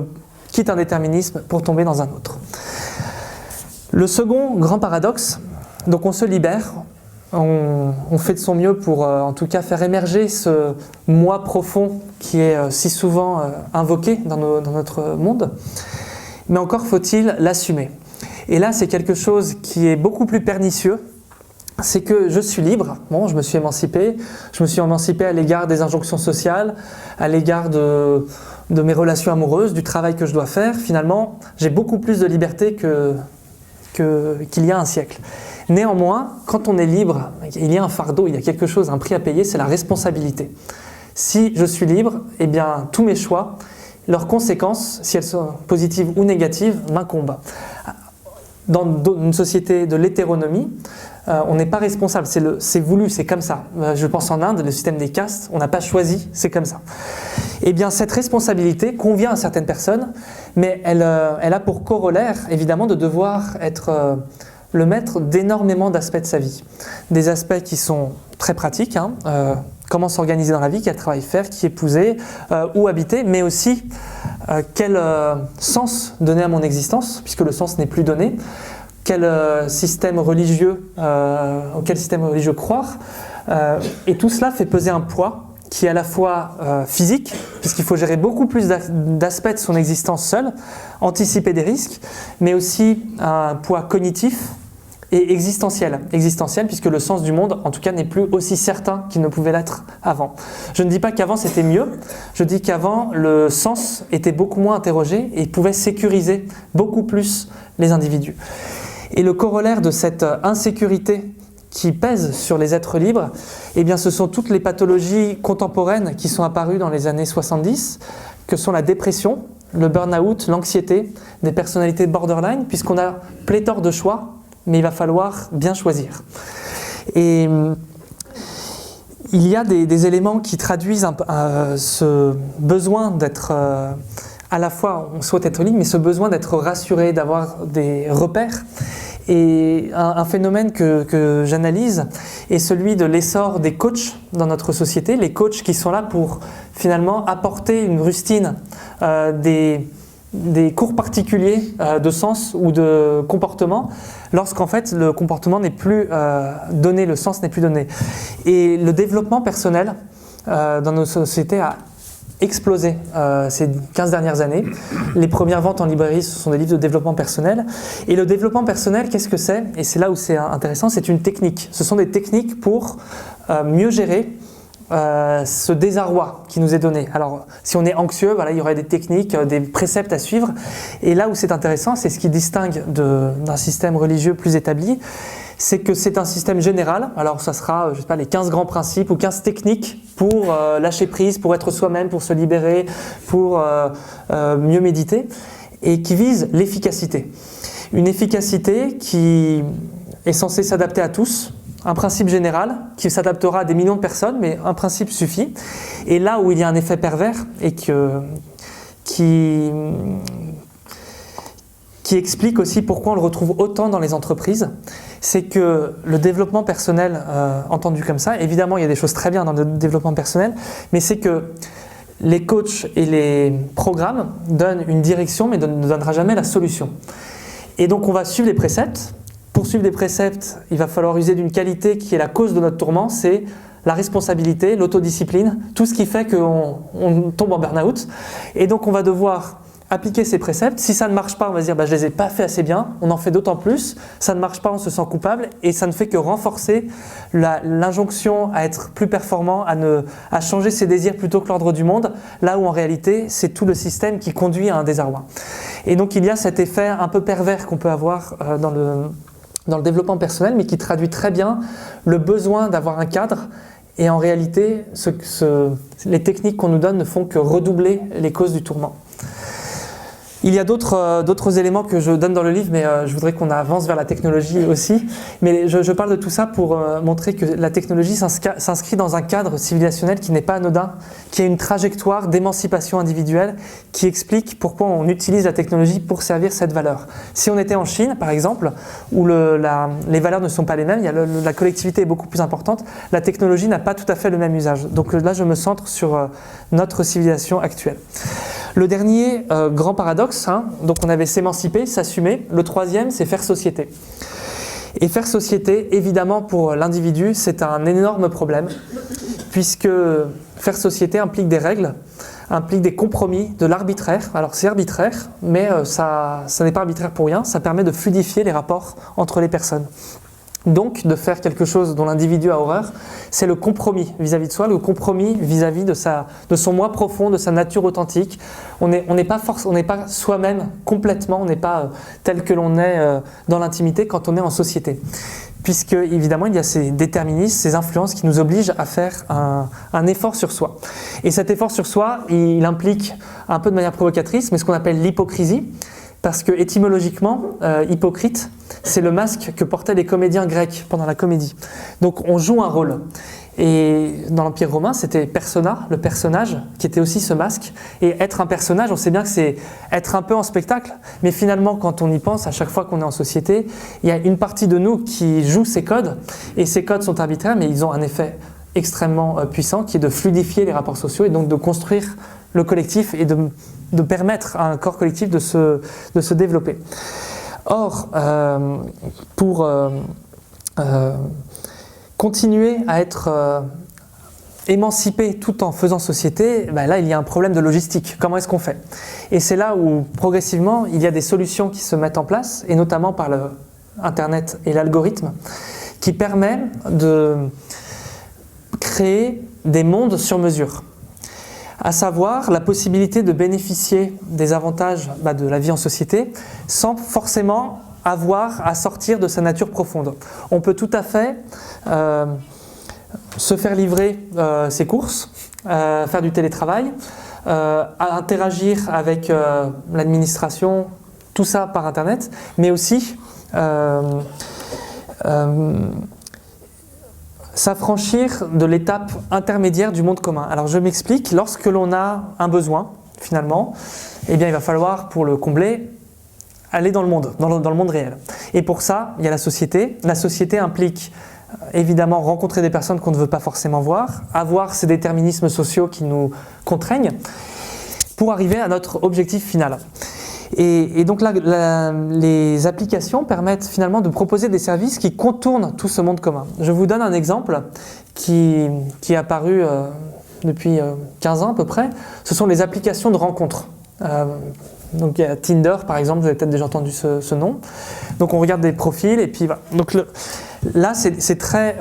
quitte un déterminisme pour tomber dans un autre. Le second grand paradoxe, donc on se libère, on fait de son mieux pour en tout cas faire émerger ce moi profond qui est si souvent invoqué dans notre monde, mais encore faut-il l'assumer. Et là c'est quelque chose qui est beaucoup plus pernicieux, c'est que je suis libre, bon, je me suis émancipé à l'égard des injonctions sociales, à l'égard de mes relations amoureuses, du travail que je dois faire. Finalement, j'ai beaucoup plus de liberté qu'il y a un siècle. Néanmoins, quand on est libre, il y a un fardeau, il y a quelque chose, un prix à payer, c'est la responsabilité. Si je suis libre, eh bien, tous mes choix, leurs conséquences, si elles sont positives ou négatives, m'incombent. Dans une société de l'hétéronomie, on n'est pas responsable, c'est voulu, c'est comme ça. Je pense en Inde, le système des castes, on n'a pas choisi, c'est comme ça. Eh bien, cette responsabilité convient à certaines personnes, mais elle a pour corollaire, évidemment, de devoir être le maître d'énormément d'aspects de sa vie. Des aspects qui sont très pratiques, comment s'organiser dans la vie, quel travail faire, qui épouser, où habiter, mais aussi quel sens donner à mon existence, puisque le sens n'est plus donné, auquel système religieux croire, et tout cela fait peser un poids qui est à la fois physique, puisqu'il faut gérer beaucoup plus d'aspects de son existence seul, anticiper des risques, mais aussi un poids cognitif et existentiel. Existentiel, puisque le sens du monde, en tout cas, n'est plus aussi certain qu'il ne pouvait l'être avant. Je ne dis pas qu'avant c'était mieux, je dis qu'avant le sens était beaucoup moins interrogé et pouvait sécuriser beaucoup plus les individus. Et le corollaire de cette insécurité qui pèse sur les êtres libres, eh bien, ce sont toutes les pathologies contemporaines qui sont apparues dans les années 70, que sont la dépression, le burn-out, l'anxiété, des personnalités borderline, puisqu'on a pléthore de choix, mais il va falloir bien choisir. Et il y a des éléments qui traduisent ce besoin d'être... à la fois, on souhaite être libre, mais ce besoin d'être rassuré, d'avoir des repères. Et un phénomène que j'analyse est celui de l'essor des coachs dans notre société. Les coachs qui sont là pour finalement apporter une rustine, des cours particuliers de sens ou de comportement, lorsqu'en fait le comportement n'est plus donné, le sens n'est plus donné. Et le développement personnel dans nos sociétés a explosé ces 15 dernières années. Les premières ventes en librairie, ce sont des livres de développement personnel. Et le développement personnel, qu'est-ce que c'est ? Et c'est là où c'est intéressant, c'est une technique. Ce sont des techniques pour mieux gérer ce désarroi qui nous est donné. Alors, si on est anxieux, voilà, il y aurait des techniques, des préceptes à suivre. Et là où c'est intéressant, c'est ce qui distingue d'un système religieux plus établi, c'est que c'est un système général. Alors ça sera, je sais pas, les 15 grands principes ou 15 techniques pour lâcher prise, pour être soi-même, pour se libérer, pour mieux méditer, et qui vise l'efficacité. Une efficacité qui est censée s'adapter à tous, un principe général qui s'adaptera à des millions de personnes, mais un principe suffit. Et là où il y a un effet pervers et qui explique aussi pourquoi on le retrouve autant dans les entreprises, c'est que le développement personnel, entendu comme ça, évidemment il y a des choses très bien dans le développement personnel, mais c'est que les coachs et les programmes donnent une direction mais ne donnera jamais la solution. Et donc on va suivre les préceptes poursuivre des préceptes, il va falloir user d'une qualité qui est la cause de notre tourment, c'est la responsabilité, l'autodiscipline, tout ce qui fait qu'on tombe en burn-out. Et donc on va devoir appliquer ces préceptes. Si ça ne marche pas, on va se dire je ne les ai pas fait assez bien, on en fait d'autant plus. Ça ne marche pas, on se sent coupable et ça ne fait que renforcer l'injonction à être plus performant, à changer ses désirs plutôt que l'ordre du monde, là où en réalité c'est tout le système qui conduit à un désarroi. Et donc il y a cet effet un peu pervers qu'on peut avoir dans le développement personnel, mais qui traduit très bien le besoin d'avoir un cadre. Et en réalité, les techniques qu'on nous donne ne font que redoubler les causes du tourment. Il y a d'autres éléments que je donne dans le livre, mais je voudrais qu'on avance vers la technologie aussi. Mais je parle de tout ça pour montrer que la technologie s'inscrit dans un cadre civilisationnel qui n'est pas anodin, qui a une trajectoire d'émancipation individuelle, qui explique pourquoi on utilise la technologie pour servir cette valeur. Si on était en Chine, par exemple, où les valeurs ne sont pas les mêmes, la collectivité est beaucoup plus importante, la technologie n'a pas tout à fait le même usage. Donc là, je me centre sur notre civilisation actuelle. Le dernier grand paradoxe, donc on avait s'émanciper, s'assumer. Le troisième, c'est faire société. Et faire société, évidemment, pour l'individu, c'est un énorme problème, puisque faire société implique des règles, implique des compromis, de l'arbitraire. Alors c'est arbitraire, mais ça n'est pas arbitraire pour rien, ça permet de fluidifier les rapports entre les personnes. Donc, de faire quelque chose dont l'individu a horreur, c'est le compromis vis-à-vis de soi, le compromis vis-à-vis de son moi profond, de sa nature authentique. On n'est pas soi-même complètement, on n'est pas tel que l'on est dans l'intimité quand on est en société. Puisque, évidemment, il y a ces déterminismes, ces influences qui nous obligent à faire un effort sur soi. Et cet effort sur soi, il implique, un peu de manière provocatrice, mais ce qu'on appelle l'hypocrisie. Parce que étymologiquement, hypocrite, c'est le masque que portaient les comédiens grecs pendant la comédie. Donc on joue un rôle. Et dans l'Empire romain, c'était persona, le personnage, qui était aussi ce masque. Et être un personnage, on sait bien que c'est être un peu en spectacle. Mais finalement, quand on y pense, à chaque fois qu'on est en société, il y a une partie de nous qui joue ces codes. Et ces codes sont arbitraires, mais ils ont un effet extrêmement puissant, qui est de fluidifier les rapports sociaux et donc de construire le collectif et de permettre à un corps collectif de se développer. Or, pour continuer à être émancipé tout en faisant société, là il y a un problème de logistique. Comment est-ce qu'on fait ? Et c'est là où progressivement il y a des solutions qui se mettent en place, et notamment par Internet et l'algorithme, qui permet de créer des mondes sur mesure. À savoir la possibilité de bénéficier des avantages de la vie en société sans forcément avoir à sortir de sa nature profonde. On peut tout à fait se faire livrer ses courses, faire du télétravail, interagir avec l'administration, tout ça par Internet, mais aussi s'affranchir de l'étape intermédiaire du monde commun. Alors je m'explique, lorsque l'on a un besoin, finalement, il va falloir, pour le combler, aller dans le monde, dans le monde réel. Et pour ça, il y a la société. La société implique évidemment rencontrer des personnes qu'on ne veut pas forcément voir, avoir ces déterminismes sociaux qui nous contraignent, pour arriver à notre objectif final. Et donc là, les applications permettent finalement de proposer des services qui contournent tout ce monde commun. Je vous donne un exemple qui est apparu depuis 15 ans à peu près. Ce sont les applications de rencontres. Donc il y a Tinder par exemple, vous avez peut-être déjà entendu ce nom. Donc on regarde des profils et puis voilà. Donc là c'est très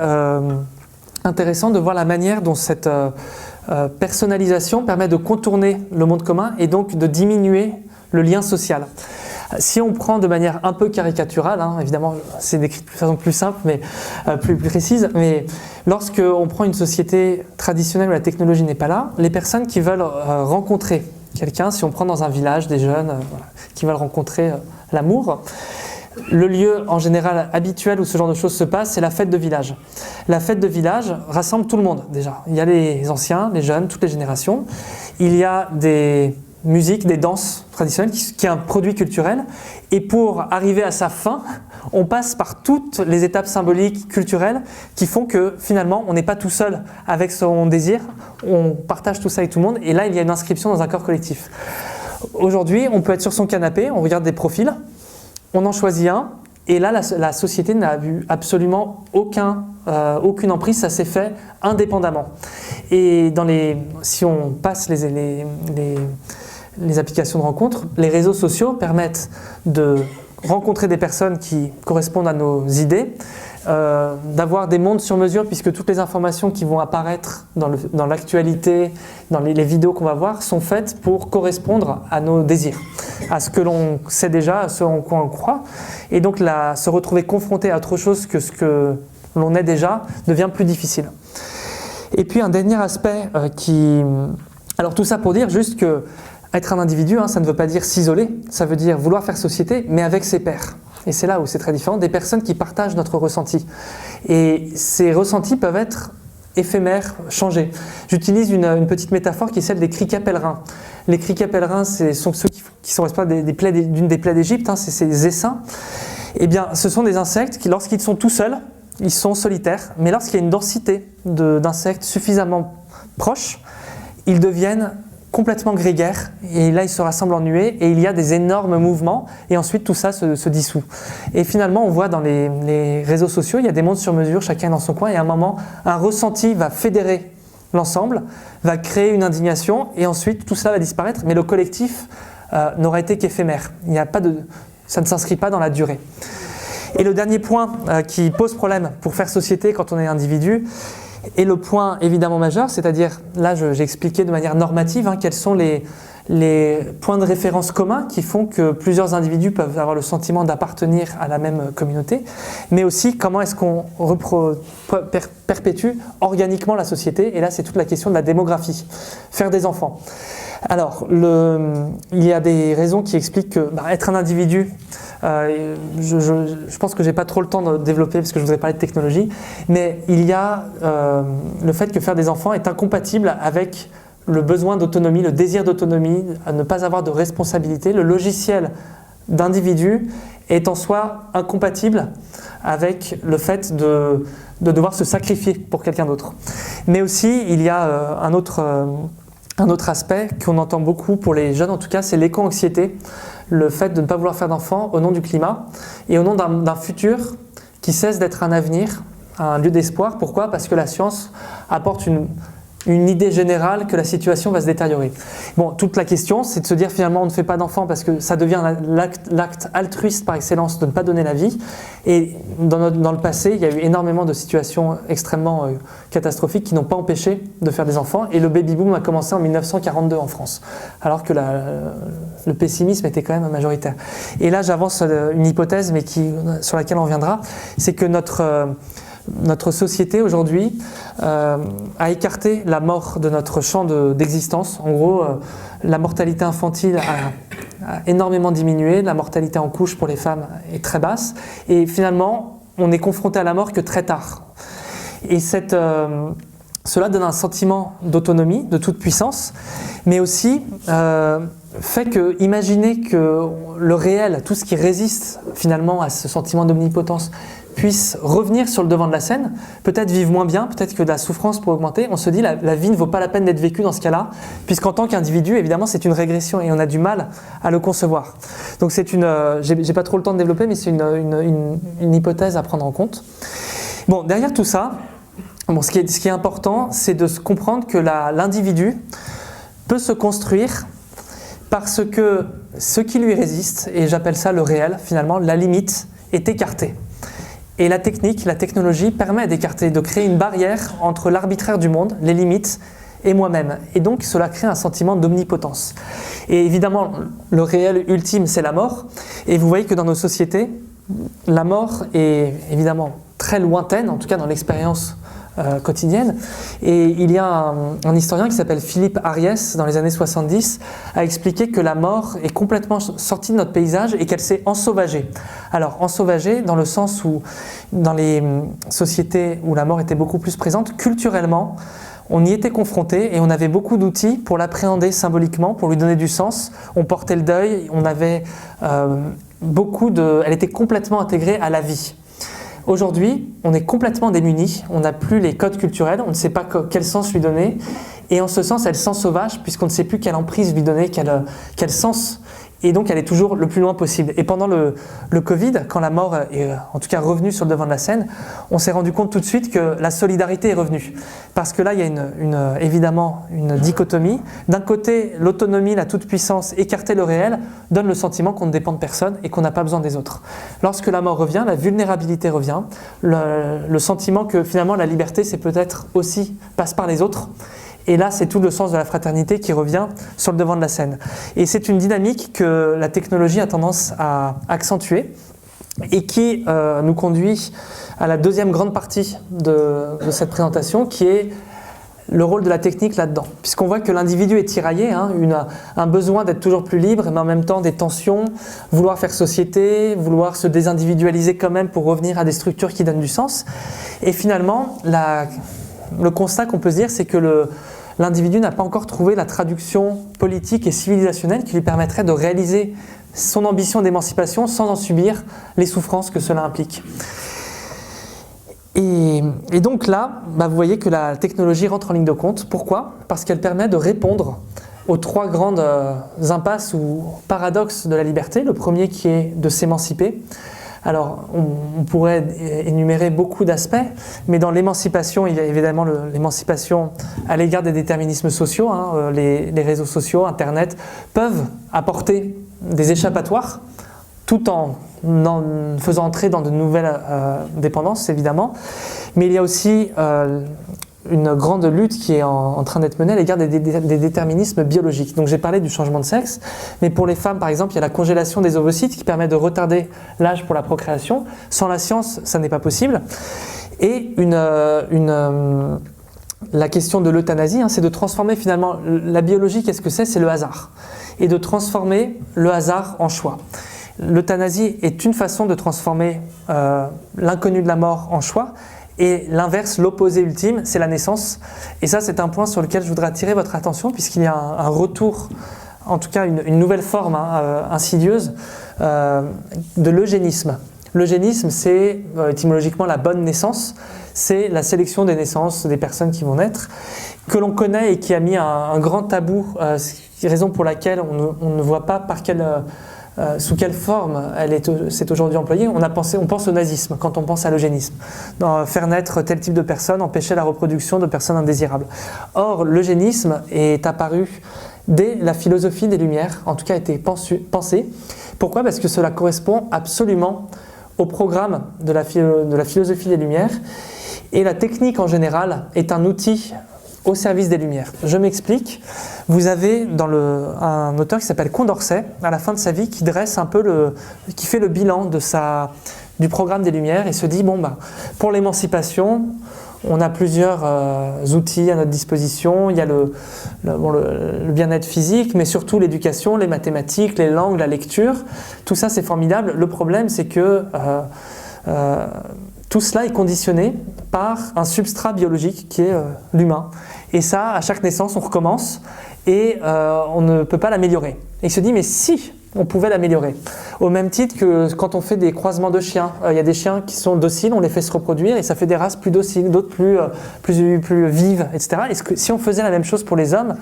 intéressant de voir la manière dont cette personnalisation permet de contourner le monde commun et donc de diminuer le lien social. Si on prend de manière un peu caricaturale, évidemment c'est décrit de façon plus simple, mais plus précise, mais lorsque on prend une société traditionnelle où la technologie n'est pas là, les personnes qui veulent rencontrer quelqu'un, si on prend dans un village des jeunes qui veulent rencontrer l'amour, le lieu en général habituel où ce genre de choses se passe, c'est la fête de village. La fête de village rassemble tout le monde déjà. Il y a les anciens, les jeunes, toutes les générations. Il y a des musique, des danses traditionnelles, qui est un produit culturel. Et pour arriver à sa fin, on passe par toutes les étapes symboliques, culturelles, qui font que finalement, on n'est pas tout seul avec son désir, on partage tout ça avec tout le monde, et là, il y a une inscription dans un corps collectif. Aujourd'hui, on peut être sur son canapé, on regarde des profils, on en choisit un, Et là, la société n'a eu absolument aucune emprise, ça s'est fait indépendamment. Et si on passe les applications de rencontre, les réseaux sociaux permettent de rencontrer des personnes qui correspondent à nos idées, d'avoir des mondes sur mesure, puisque toutes les informations qui vont apparaître dans l'actualité, dans les vidéos qu'on va voir, sont faites pour correspondre à nos désirs, à ce que l'on sait déjà, à ce en quoi on croit. Et donc se retrouver confronté à autre chose que ce que l'on est déjà devient plus difficile. Et puis un dernier aspect Alors tout ça pour dire juste que être un individu, ça ne veut pas dire s'isoler, ça veut dire vouloir faire société, mais avec ses pairs. Et c'est là où c'est très différent, des personnes qui partagent notre ressenti. Et ces ressentis peuvent être éphémères, changés. J'utilise une petite métaphore qui est celle des criquets pèlerins. Les criquets pèlerins, ce sont ceux qui sont responsables d'une des plaies d'Égypte, c'est ces essaims. Eh bien, ce sont des insectes qui, lorsqu'ils sont tout seuls, ils sont solitaires, mais lorsqu'il y a une densité d'insectes suffisamment proche, ils deviennent complètement grégaires, et là ils se rassemblent en nuées, et il y a des énormes mouvements, et ensuite tout ça se dissout. Et finalement on voit dans les réseaux sociaux, il y a des mondes sur mesure, chacun dans son coin, et à un moment, un ressenti va fédérer l'ensemble, va créer une indignation, et ensuite tout ça va disparaître, mais le collectif n'aura été qu'éphémère. Ça ne s'inscrit pas dans la durée. Et le dernier point qui pose problème pour faire société quand on est individu, et le point évidemment majeur, c'est-à-dire, là j'ai expliqué de manière normative quels sont les points de référence communs qui font que plusieurs individus peuvent avoir le sentiment d'appartenir à la même communauté, mais aussi comment est-ce qu'on perpétue organiquement la société, et là c'est toute la question de la démographie, faire des enfants. Alors, il y a des raisons qui expliquent que être un individu, je pense que je n'ai pas trop le temps de développer parce que je voudrais parler de technologie, mais il y a le fait que faire des enfants est incompatible avec le besoin d'autonomie, le désir d'autonomie, à ne pas avoir de responsabilité. Le logiciel d'individu est en soi incompatible avec le fait de devoir se sacrifier pour quelqu'un d'autre. Mais aussi, il y a un autre aspect qu'on entend beaucoup pour les jeunes, en tout cas, c'est l'éco-anxiété, le fait de ne pas vouloir faire d'enfants au nom du climat et au nom d'un futur qui cesse d'être un avenir, un lieu d'espoir. Pourquoi ? Parce que la science apporte une idée générale que la situation va se détériorer. Bon, toute la question, c'est de se dire finalement on ne fait pas d'enfants parce que ça devient l'acte altruiste par excellence de ne pas donner la vie. Et dans le passé, il y a eu énormément de situations extrêmement catastrophiques qui n'ont pas empêché de faire des enfants. Et le baby-boom a commencé en 1942 en France, alors que le pessimisme était quand même majoritaire. Et là, j'avance une hypothèse, mais sur laquelle on reviendra, c'est que notre société aujourd'hui a écarté la mort de notre champ d'existence. En gros, la mortalité infantile a énormément diminué, la mortalité en couche pour les femmes est très basse, et finalement, on n'est confronté à la mort que très tard. Et cela donne un sentiment d'autonomie, de toute puissance, mais aussi fait que, imaginez que le réel, tout ce qui résiste finalement à ce sentiment d'omnipotence, puisse revenir sur le devant de la scène, peut-être vivre moins bien, peut-être que la souffrance pourrait augmenter. On se dit la vie ne vaut pas la peine d'être vécue dans ce cas-là, puisqu'en tant qu'individu, évidemment, c'est une régression et on a du mal à le concevoir. Donc j'ai pas trop le temps de développer, mais c'est une hypothèse à prendre en compte. Bon, derrière tout ça, ce qui est important, c'est de se comprendre que l'individu peut se construire parce que ce qui lui résiste, et j'appelle ça le réel, finalement, la limite, est écartée. Et la technologie permet d'écarter, de créer une barrière entre l'arbitraire du monde, les limites, et moi-même. Et donc cela crée un sentiment d'omnipotence. Et évidemment, le réel ultime, c'est la mort. Et vous voyez que dans nos sociétés, la mort est évidemment très lointaine, en tout cas dans l'expérience quotidienne. Et il y a un historien qui s'appelle Philippe Ariès, dans les années 70, a expliqué que la mort est complètement sortie de notre paysage et qu'elle s'est ensauvagée. Alors, ensauvagée dans le sens où, dans les sociétés où la mort était beaucoup plus présente, culturellement, on y était confronté et on avait beaucoup d'outils pour l'appréhender symboliquement, pour lui donner du sens. On portait le deuil, on avait elle était complètement intégrée à la vie. Aujourd'hui, on est complètement démunis, on n'a plus les codes culturels, on ne sait pas quel sens lui donner, et en ce sens, elle s'ensauvage puisqu'on ne sait plus quelle emprise lui donner, quel sens et donc aller toujours le plus loin possible. Et pendant le Covid, quand la mort est en tout cas revenue sur le devant de la scène, on s'est rendu compte tout de suite que la solidarité est revenue. Parce que là, il y a évidemment une dichotomie. D'un côté, l'autonomie, la toute-puissance, écarter le réel, donne le sentiment qu'on ne dépend de personne et qu'on n'a pas besoin des autres. Lorsque la mort revient, la vulnérabilité revient, le sentiment que finalement la liberté, c'est peut-être aussi passe par les autres. Et là, c'est tout le sens de la fraternité qui revient sur le devant de la scène. Et c'est une dynamique que la technologie a tendance à accentuer et qui nous conduit à la deuxième grande partie de cette présentation, qui est le rôle de la technique là-dedans. Puisqu'on voit que l'individu est tiraillé, un besoin d'être toujours plus libre, mais en même temps des tensions, vouloir faire société, vouloir se désindividualiser quand même pour revenir à des structures qui donnent du sens. Et finalement, le constat qu'on peut se dire, c'est que l'individu n'a pas encore trouvé la traduction politique et civilisationnelle qui lui permettrait de réaliser son ambition d'émancipation sans en subir les souffrances que cela implique. Et donc là, vous voyez que la technologie rentre en ligne de compte. Pourquoi ? Parce qu'elle permet de répondre aux trois grandes impasses ou paradoxes de la liberté. Le premier qui est de s'émanciper. Alors, on pourrait énumérer beaucoup d'aspects, mais dans l'émancipation, il y a évidemment l'émancipation à l'égard des déterminismes sociaux. Les réseaux sociaux, Internet, peuvent apporter des échappatoires, tout en faisant entrer dans de nouvelles dépendances, évidemment. Mais il y a aussi une grande lutte qui est en train d'être menée à l'égard des déterminismes biologiques. Donc j'ai parlé du changement de sexe, mais pour les femmes, par exemple, il y a la congélation des ovocytes qui permet de retarder l'âge pour la procréation. Sans la science, ça n'est pas possible. Et la question de l'euthanasie, c'est de transformer finalement la biologie, qu'est-ce que c'est ? C'est le hasard. Et de transformer le hasard en choix. L'euthanasie est une façon de transformer l'inconnu de la mort en choix. Et l'inverse, l'opposé ultime, c'est la naissance. Et ça, c'est un point sur lequel je voudrais attirer votre attention, puisqu'il y a un retour, en tout cas une nouvelle forme insidieuse de l'eugénisme. L'eugénisme, c'est étymologiquement la bonne naissance. C'est la sélection des naissances des personnes qui vont naître, que l'on connaît et qui a mis un grand tabou, raison pour laquelle on ne voit pas sous quelle forme c'est aujourd'hui employé. On pense au nazisme quand on pense à l'eugénisme. Faire naître tel type de personnes, empêcher la reproduction de personnes indésirables. Or, l'eugénisme est apparu dès la philosophie des Lumières, en tout cas a été pensé. Pourquoi ? Parce que cela correspond absolument au programme de la philosophie des Lumières. Et la technique en général est un outil au service des Lumières. Je m'explique. Vous avez un auteur qui s'appelle Condorcet, à la fin de sa vie, qui dresse un peu qui fait le bilan du programme des Lumières et se dit pour l'émancipation, on a plusieurs outils à notre disposition. Il y a le bien-être physique, mais surtout l'éducation, les mathématiques, les langues, la lecture. Tout ça, c'est formidable. Le problème, c'est que tout cela est conditionné par un substrat biologique qui est l'humain. Et ça, à chaque naissance, on recommence et on ne peut pas l'améliorer. Et il se dit, mais si on pouvait l'améliorer. Au même titre que quand on fait des croisements de chiens, il y a des chiens qui sont dociles, on les fait se reproduire et ça fait des races plus dociles, d'autres plus vives, etc. Est-ce que si on faisait la même chose pour les hommes,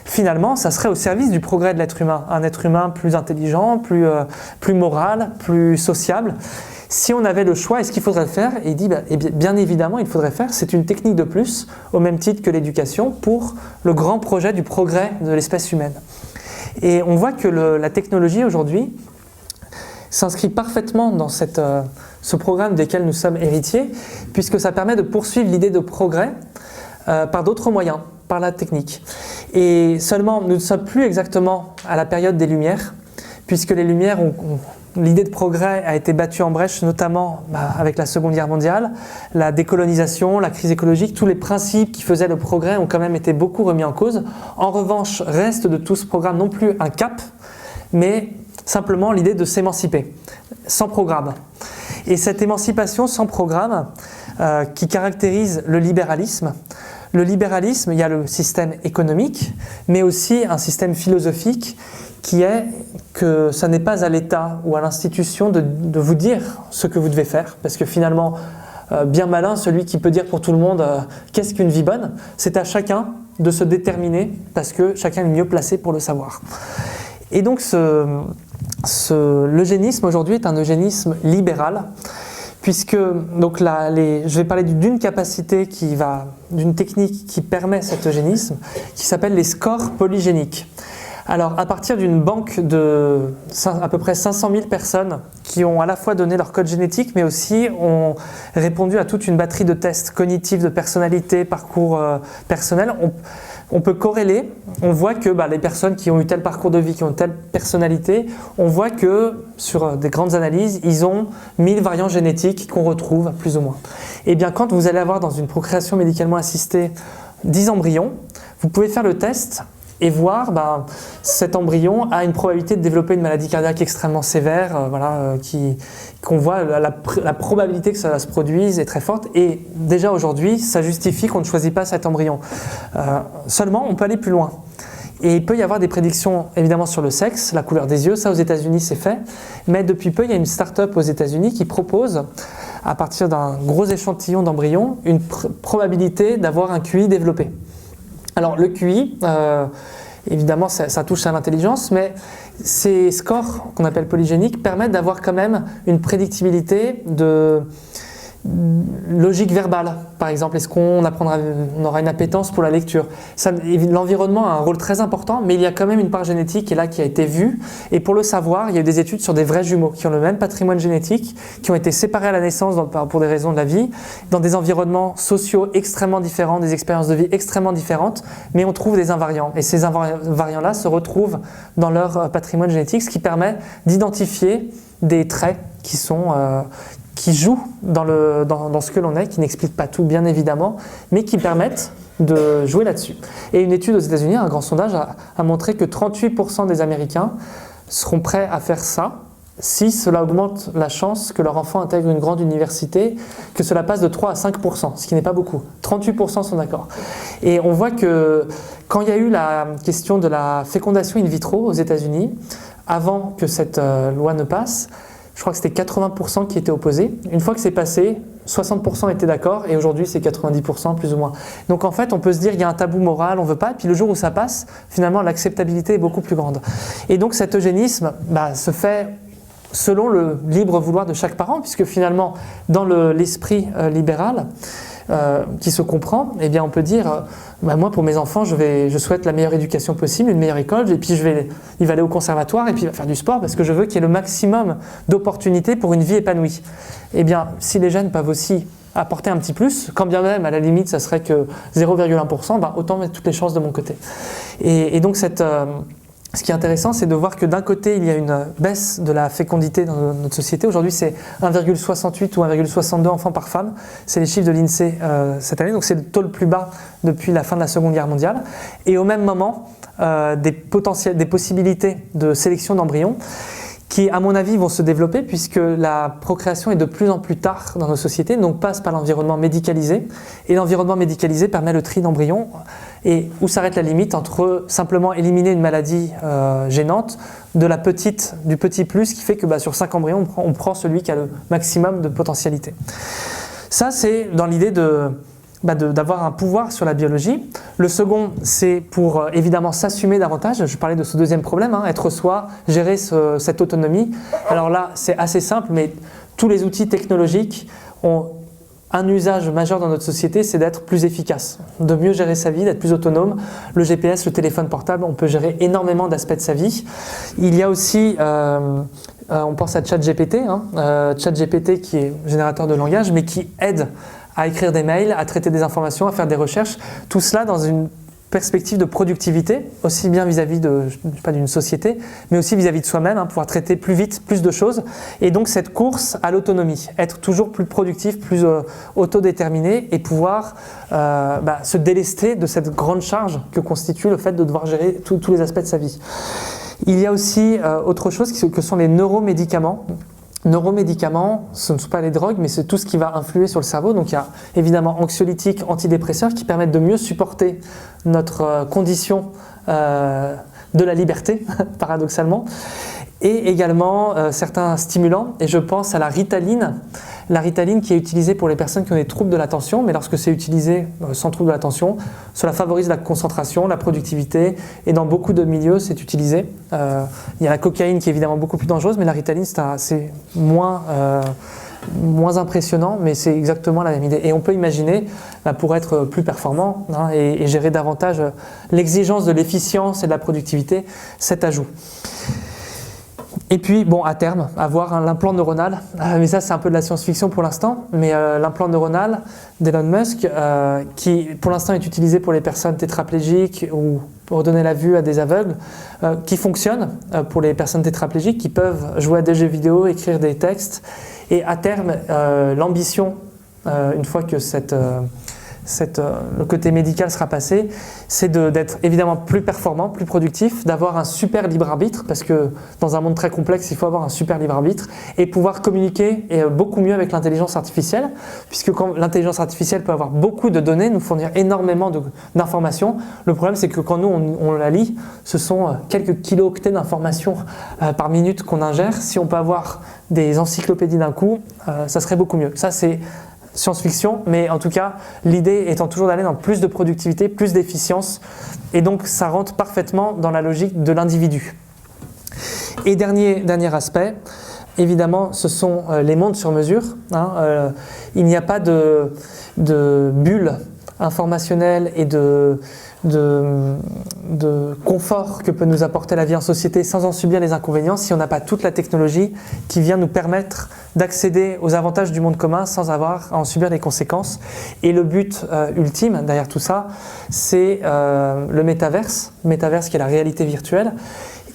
finalement, ça serait au service du progrès de l'être humain. Un être humain plus intelligent, plus moral, plus sociable. Si on avait le choix, est-ce qu'il faudrait le faire ? Et il dit, bien évidemment, il faudrait faire. C'est une technique de plus, au même titre que l'éducation, pour le grand projet du progrès de l'espèce humaine. Et on voit que la technologie aujourd'hui s'inscrit parfaitement dans ce programme desquels nous sommes héritiers, puisque ça permet de poursuivre l'idée de progrès par d'autres moyens, par la technique. Et seulement, nous ne sommes plus exactement à la période des Lumières, puisque les Lumières l'idée de progrès a été battue en brèche, notamment avec la Seconde Guerre mondiale, la décolonisation, la crise écologique, tous les principes qui faisaient le progrès ont quand même été beaucoup remis en cause. En revanche, reste de tout ce programme non plus un cap, mais simplement l'idée de s'émanciper, sans programme. Et cette émancipation sans programme qui caractérise le libéralisme, il y a le système économique, mais aussi un système philosophique qui est que ça n'est pas à l'État ou à l'institution de vous dire ce que vous devez faire, parce que finalement, bien malin, celui qui peut dire pour tout le monde qu'est-ce qu'une vie bonne, c'est à chacun de se déterminer, parce que chacun est mieux placé pour le savoir. Et donc l'eugénisme aujourd'hui est un eugénisme libéral, puisque donc je vais parler d'une capacité d'une technique qui permet cet eugénisme, qui s'appelle les scores polygéniques. Alors, à partir d'une banque de à peu près 500 000 personnes qui ont à la fois donné leur code génétique, mais aussi ont répondu à toute une batterie de tests cognitifs, de personnalité, parcours personnel, on peut corréler. On voit que les personnes qui ont eu tel parcours de vie, qui ont telle personnalité, on voit que sur des grandes analyses, ils ont 1000 variants génétiques qu'on retrouve plus ou moins. Et bien, quand vous allez avoir dans une procréation médicalement assistée 10 embryons, vous pouvez faire le test et voir cet embryon a une probabilité de développer une maladie cardiaque extrêmement sévère, qu'on voit la probabilité que ça se produise est très forte, et déjà aujourd'hui ça justifie qu'on ne choisit pas cet embryon. Seulement on peut aller plus loin. Et il peut y avoir des prédictions évidemment sur le sexe, la couleur des yeux, ça aux États-Unis c'est fait, mais depuis peu il y a une start-up aux États-Unis qui propose, à partir d'un gros échantillon d'embryons, une probabilité d'avoir un QI développé. Alors le QI, évidemment ça touche à l'intelligence, mais ces scores qu'on appelle polygéniques permettent d'avoir quand même une prédictibilité de logique verbale, par exemple. Est-ce qu'on aura une appétence pour la lecture? L'environnement a un rôle très important, mais il y a quand même une part génétique qui a été vue. Et pour le savoir, il y a eu des études sur des vrais jumeaux qui ont le même patrimoine génétique, qui ont été séparés à la naissance pour des raisons de la vie, dans des environnements sociaux extrêmement différents, des expériences de vie extrêmement différentes, mais on trouve des invariants. Et ces invariants-là se retrouvent dans leur patrimoine génétique, ce qui permet d'identifier des traits qui jouent dans ce que l'on est, qui n'expliquent pas tout bien évidemment, mais qui permettent de jouer là-dessus. Et une étude aux États-Unis, un grand sondage, a montré que 38% des Américains seront prêts à faire ça si cela augmente la chance que leur enfant intègre une grande université, que cela passe de 3 à 5%, ce qui n'est pas beaucoup. 38% sont d'accord. Et on voit que quand il y a eu la question de la fécondation in vitro aux États-Unis, avant que cette loi ne passe, je crois que c'était 80% qui étaient opposés. Une fois que c'est passé, 60% étaient d'accord, et aujourd'hui c'est 90% plus ou moins. Donc en fait on peut se dire qu'il y a un tabou moral, on ne veut pas, et puis le jour où ça passe, finalement l'acceptabilité est beaucoup plus grande. Et donc cet eugénisme se fait selon le libre vouloir de chaque parent, puisque finalement dans l'esprit libéral, qui se comprend, eh bien on peut dire moi pour mes enfants je souhaite la meilleure éducation possible, une meilleure école, et puis il va aller au conservatoire et puis il va faire du sport parce que je veux qu'il y ait le maximum d'opportunités pour une vie épanouie. Eh bien si les gènes peuvent aussi apporter un petit plus, quand bien même à la limite ça serait que 0,1%, autant mettre toutes les chances de mon côté. Et donc ce qui est intéressant, c'est de voir que d'un côté, il y a une baisse de la fécondité dans notre société. Aujourd'hui, c'est 1,68 ou 1,62 enfants par femme. C'est les chiffres de l'INSEE cette année. Donc, c'est le taux le plus bas depuis la fin de la Seconde Guerre mondiale. Et au même moment, des possibilités de sélection d'embryons qui, à mon avis, vont se développer puisque la procréation est de plus en plus tard dans nos sociétés, donc passe par l'environnement médicalisé. Et l'environnement médicalisé permet le tri d'embryons. Et où s'arrête la limite entre simplement éliminer une maladie gênante du petit plus qui fait que sur 5 embryons, on prend celui qui a le maximum de potentialité. Ça, c'est dans l'idée d'avoir un pouvoir sur la biologie. Le second, c'est pour évidemment s'assumer davantage. Je parlais de ce deuxième problème, être soi, gérer cette autonomie. Alors là, c'est assez simple, mais tous les outils technologiques ont un usage majeur dans notre société, c'est d'être plus efficace, de mieux gérer sa vie, d'être plus autonome. Le GPS, le téléphone portable, on peut gérer énormément d'aspects de sa vie. Il y a aussi, on pense à ChatGPT, ChatGPT qui est générateur de langage, mais qui aide à écrire des mails, à traiter des informations, à faire des recherches. Tout cela dans une perspective de productivité, aussi bien vis-à-vis d'une société, mais aussi vis-à-vis de soi-même, pouvoir traiter plus vite, plus de choses. Et donc cette course à l'autonomie, être toujours plus productif, plus autodéterminé et pouvoir se délester de cette grande charge que constitue le fait de devoir gérer tous les aspects de sa vie. Il y a aussi autre chose que sont les neuromédicaments. Neuromédicaments, ce ne sont pas les drogues, mais c'est tout ce qui va influer sur le cerveau. Donc il y a évidemment anxiolytiques, antidépresseurs qui permettent de mieux supporter notre condition de la liberté, paradoxalement. Et également certains stimulants, et je pense à la ritaline, La Ritaline qui est utilisée pour les personnes qui ont des troubles de l'attention, mais lorsque c'est utilisé sans trouble de l'attention, cela favorise la concentration, la productivité, et dans beaucoup de milieux, c'est utilisé. Il y a la cocaïne qui est évidemment beaucoup plus dangereuse, mais la Ritaline, c'est moins impressionnant, mais c'est exactement la même idée. Et on peut imaginer, pour être plus performant et gérer davantage l'exigence de l'efficience et de la productivité, cet ajout. Et puis, bon, à terme, avoir l'implant neuronal, mais ça c'est un peu de la science-fiction pour l'instant, mais l'implant neuronal d'Elon Musk, qui pour l'instant est utilisé pour les personnes tétraplégiques ou pour redonner la vue à des aveugles, qui fonctionne pour les personnes tétraplégiques qui peuvent jouer à des jeux vidéo, écrire des textes, et à terme, l'ambition, une fois que le côté médical sera passé, c'est d'être évidemment plus performant, plus productif, d'avoir un super libre arbitre, parce que dans un monde très complexe, il faut avoir un super libre arbitre, et pouvoir communiquer beaucoup mieux avec l'intelligence artificielle, puisque quand l'intelligence artificielle peut avoir beaucoup de données, nous fournir énormément d'informations. Le problème, c'est que quand nous, on la lit, ce sont quelques kilo-octets d'informations par minute qu'on ingère. Si on peut avoir des encyclopédies d'un coup, ça serait beaucoup mieux. Ça, c'est science-fiction, mais en tout cas, l'idée étant toujours d'aller dans plus de productivité, plus d'efficience, et donc ça rentre parfaitement dans la logique de l'individu. Et dernier aspect, évidemment, ce sont les montres sur mesure. Il n'y a pas de bulle informationnelle et de confort que peut nous apporter la vie en société sans en subir les inconvénients si on n'a pas toute la technologie qui vient nous permettre d'accéder aux avantages du monde commun sans avoir à en subir les conséquences. Et le but ultime derrière tout ça, c'est le métaverse qui est la réalité virtuelle.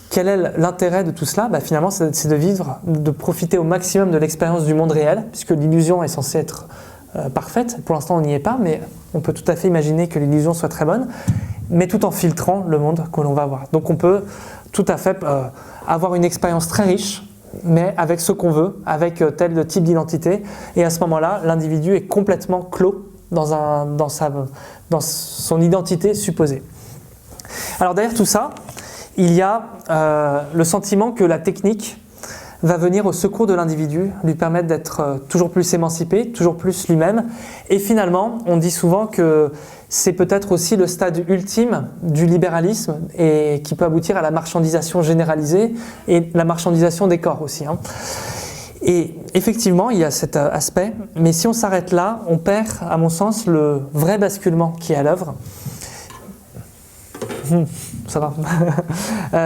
Quel est l'intérêt de tout cela ? Finalement, c'est de vivre, de profiter au maximum de l'expérience du monde réel, puisque l'illusion est censée être parfaite. Pour l'instant, on n'y est pas, mais on peut tout à fait imaginer que l'illusion soit très bonne, mais tout en filtrant le monde que l'on va avoir. Donc on peut tout à fait avoir une expérience très riche, mais avec ce qu'on veut, avec tel type d'identité, et à ce moment-là, l'individu est complètement clos dans son identité supposée. Alors derrière tout ça, il y a le sentiment que la technique va venir au secours de l'individu, lui permettre d'être toujours plus émancipé, toujours plus lui-même. Et finalement, on dit souvent que c'est peut-être aussi le stade ultime du libéralisme et qui peut aboutir à la marchandisation généralisée et la marchandisation des corps aussi. Et effectivement, il y a cet aspect, mais si on s'arrête là, on perd, à mon sens, le vrai basculement qui est à l'œuvre. Ça va.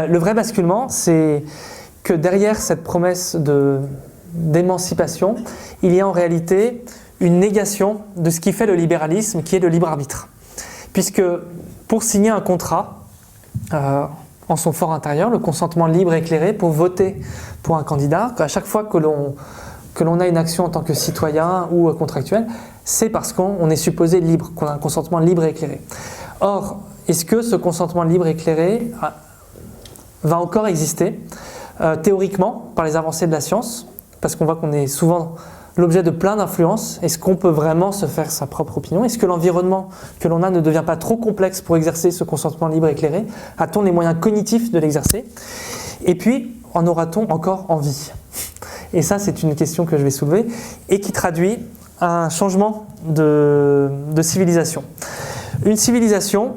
Le vrai basculement, c'est que derrière cette promesse d'émancipation, il y a en réalité une négation de ce qui fait le libéralisme, qui est le libre arbitre. Puisque pour signer un contrat, en son fort intérieur, le consentement libre et éclairé, pour voter pour un candidat, à chaque fois que l'on a une action en tant que citoyen ou contractuel, c'est parce qu'on est supposé libre, qu'on a un consentement libre et éclairé. Or, est-ce que ce consentement libre et éclairé va encore exister ? Théoriquement, par les avancées de la science, parce qu'on voit qu'on est souvent l'objet de plein d'influences. Est-ce qu'on peut vraiment se faire sa propre opinion ? Est-ce que l'environnement que l'on a ne devient pas trop complexe pour exercer ce consentement libre et éclairé ? A-t-on les moyens cognitifs de l'exercer ? Et puis, en aura-t-on encore envie ? Et ça, c'est une question que je vais soulever et qui traduit un changement de civilisation. Une civilisation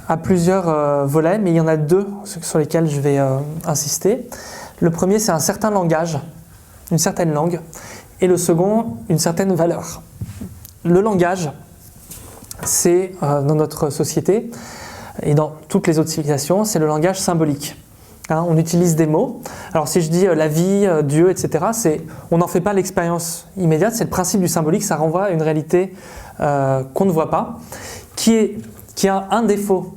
à plusieurs volets, mais il y en a deux sur lesquels je vais insister. Le premier, c'est un certain langage, une certaine langue, et le second, une certaine valeur. Le langage, c'est, dans notre société et dans toutes les autres civilisations, c'est le langage symbolique. On utilise des mots. Alors si je dis la vie, Dieu, etc., on n'en fait pas l'expérience immédiate, c'est le principe du symbolique, ça renvoie à une réalité qu'on ne voit pas, qui a un défaut,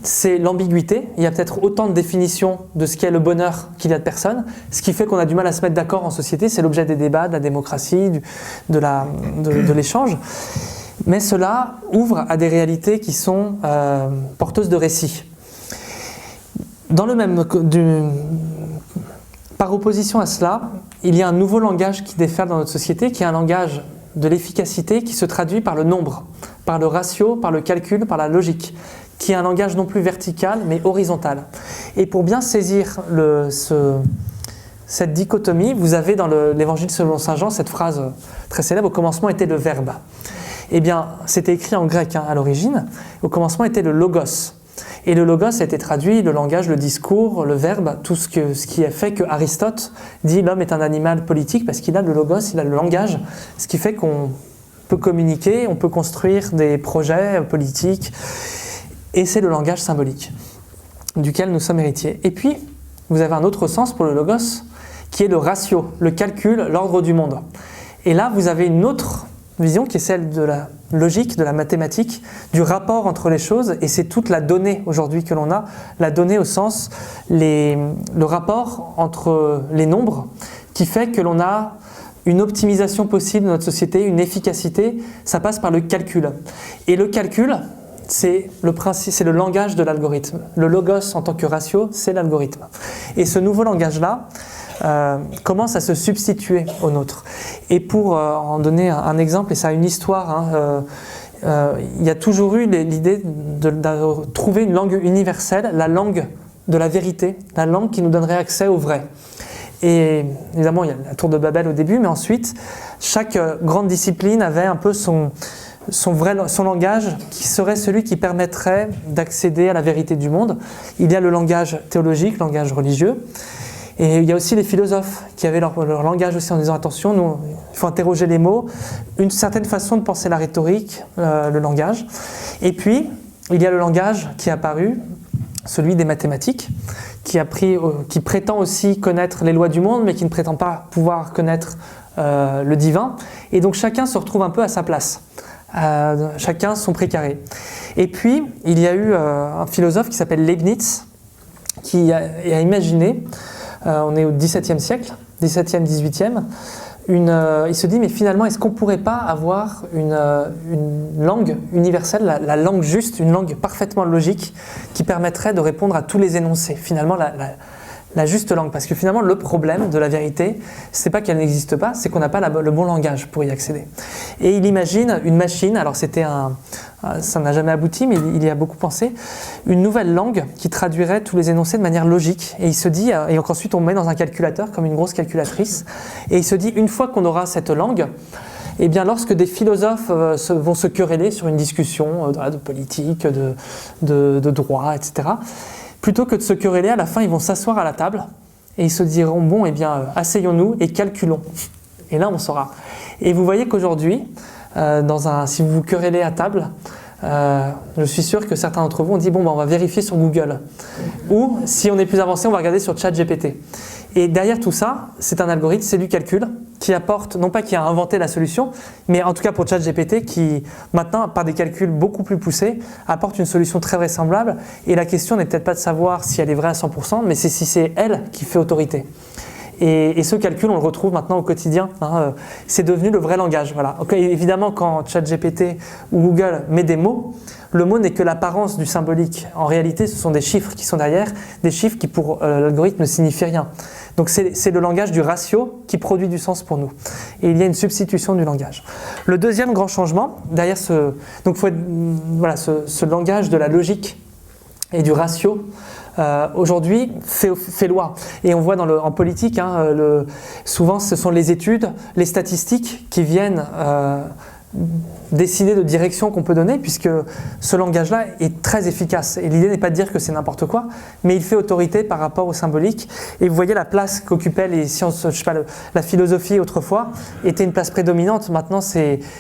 c'est l'ambiguïté. Il y a peut-être autant de définitions de ce qu'est le bonheur qu'il y a de personnes, ce qui fait qu'on a du mal à se mettre d'accord en société, c'est l'objet des débats, de la démocratie, de l'échange. Mais cela ouvre à des réalités qui sont porteuses de récits. Par opposition à cela, il y a un nouveau langage qui déferle dans notre société, qui est un langage de l'efficacité qui se traduit par le nombre, par le ratio, par le calcul, par la logique, qui est un langage non plus vertical mais horizontal. Et pour bien saisir cette dichotomie, vous avez dans l'évangile selon saint Jean cette phrase très célèbre, au commencement était le verbe. Eh bien, c'était écrit en grec à l'origine, au commencement était le logos. Et le logos a été traduit, le langage, le discours, le verbe, tout ce qui a fait que Aristote dit l'homme est un animal politique parce qu'il a le logos, il a le langage, ce qui fait qu'on peut communiquer, on peut construire des projets politiques, et c'est le langage symbolique duquel nous sommes héritiers. Et puis, vous avez un autre sens pour le logos, qui est le ratio, le calcul, l'ordre du monde. Et là, vous avez une autre vision qui est celle de la logique, de la mathématique, du rapport entre les choses, et c'est toute la donnée aujourd'hui que l'on a, la donnée au sens, le rapport entre les nombres, qui fait que l'on a une optimisation possible de notre société, une efficacité, ça passe par le calcul. Et le calcul, c'est le langage de l'algorithme. Le logos en tant que ratio, c'est l'algorithme. Et ce nouveau langage-là commence à se substituer au nôtre. Et pour en donner un exemple, et ça a une histoire, il y a toujours eu l'idée de trouver une langue universelle, la langue de la vérité, la langue qui nous donnerait accès au vrai. Et évidemment, il y a la tour de Babel au début, mais ensuite, chaque grande discipline avait un peu son langage qui serait celui qui permettrait d'accéder à la vérité du monde. Il y a le langage théologique, le langage religieux, et il y a aussi les philosophes qui avaient leur langage aussi en disant attention, nous, il faut interroger les mots, une certaine façon de penser la rhétorique, le langage. Et puis, il y a le langage qui est apparu, celui des mathématiques, qui prétend aussi connaître les lois du monde, mais qui ne prétend pas pouvoir connaître le divin. Et donc chacun se retrouve un peu à sa place. Chacun son précaré. Et puis, il y a eu un philosophe qui s'appelle Leibniz, qui a imaginé, on est au XVIIe siècle, XVIIe, XVIIIe, il se dit, mais finalement, est-ce qu'on ne pourrait pas avoir une langue universelle, la langue juste, une langue parfaitement logique, qui permettrait de répondre à tous les énoncés, finalement, la juste langue. Parce que finalement, le problème de la vérité, c'est pas qu'elle n'existe pas, c'est qu'on n'a pas le bon langage pour y accéder. Et il imagine une machine, alors ça n'a jamais abouti, mais il y a beaucoup pensé, une nouvelle langue qui traduirait tous les énoncés de manière logique. Et il se dit, et ensuite on met dans un calculateur, comme une grosse calculatrice, et il se dit, une fois qu'on aura cette langue, eh bien, lorsque des philosophes vont se quereller sur une discussion de politique, de droit, etc., plutôt que de se quereller, à la fin, ils vont s'asseoir à la table et ils se diront, bon, eh bien, asseyons-nous et calculons. Et là, on saura. Et vous voyez qu'aujourd'hui, si vous vous querellez à table, je suis sûr que certains d'entre vous ont dit, bon, on va vérifier sur Google. Ou, si on est plus avancé, on va regarder sur ChatGPT. Et derrière tout ça, c'est un algorithme, c'est du calcul, qui apporte, non pas qui a inventé la solution, mais en tout cas pour ChatGPT, qui maintenant, par des calculs beaucoup plus poussés, apporte une solution très vraisemblable. Et la question n'est peut-être pas de savoir si elle est vraie à 100%, mais c'est si c'est elle qui fait autorité. Et ce calcul, on le retrouve maintenant au quotidien. C'est devenu le vrai langage. Voilà. Okay, évidemment, quand ChatGPT ou Google met des mots, le mot n'est que l'apparence du symbolique. En réalité, ce sont des chiffres qui sont derrière, des chiffres qui pour l'algorithme ne signifient rien. Donc c'est le langage du ratio qui produit du sens pour nous. Et il y a une substitution du langage. Le deuxième grand changement, derrière ce langage de la logique et du ratio, aujourd'hui fait loi. Et on voit en politique, souvent ce sont les études, les statistiques qui viennent décider de direction qu'on peut donner, puisque ce langage-là est très efficace. Et l'idée n'est pas de dire que c'est n'importe quoi, mais il fait autorité par rapport au symbolique. Et vous voyez la place qu'occupaient les sciences, la philosophie autrefois, était une place prédominante. Maintenant,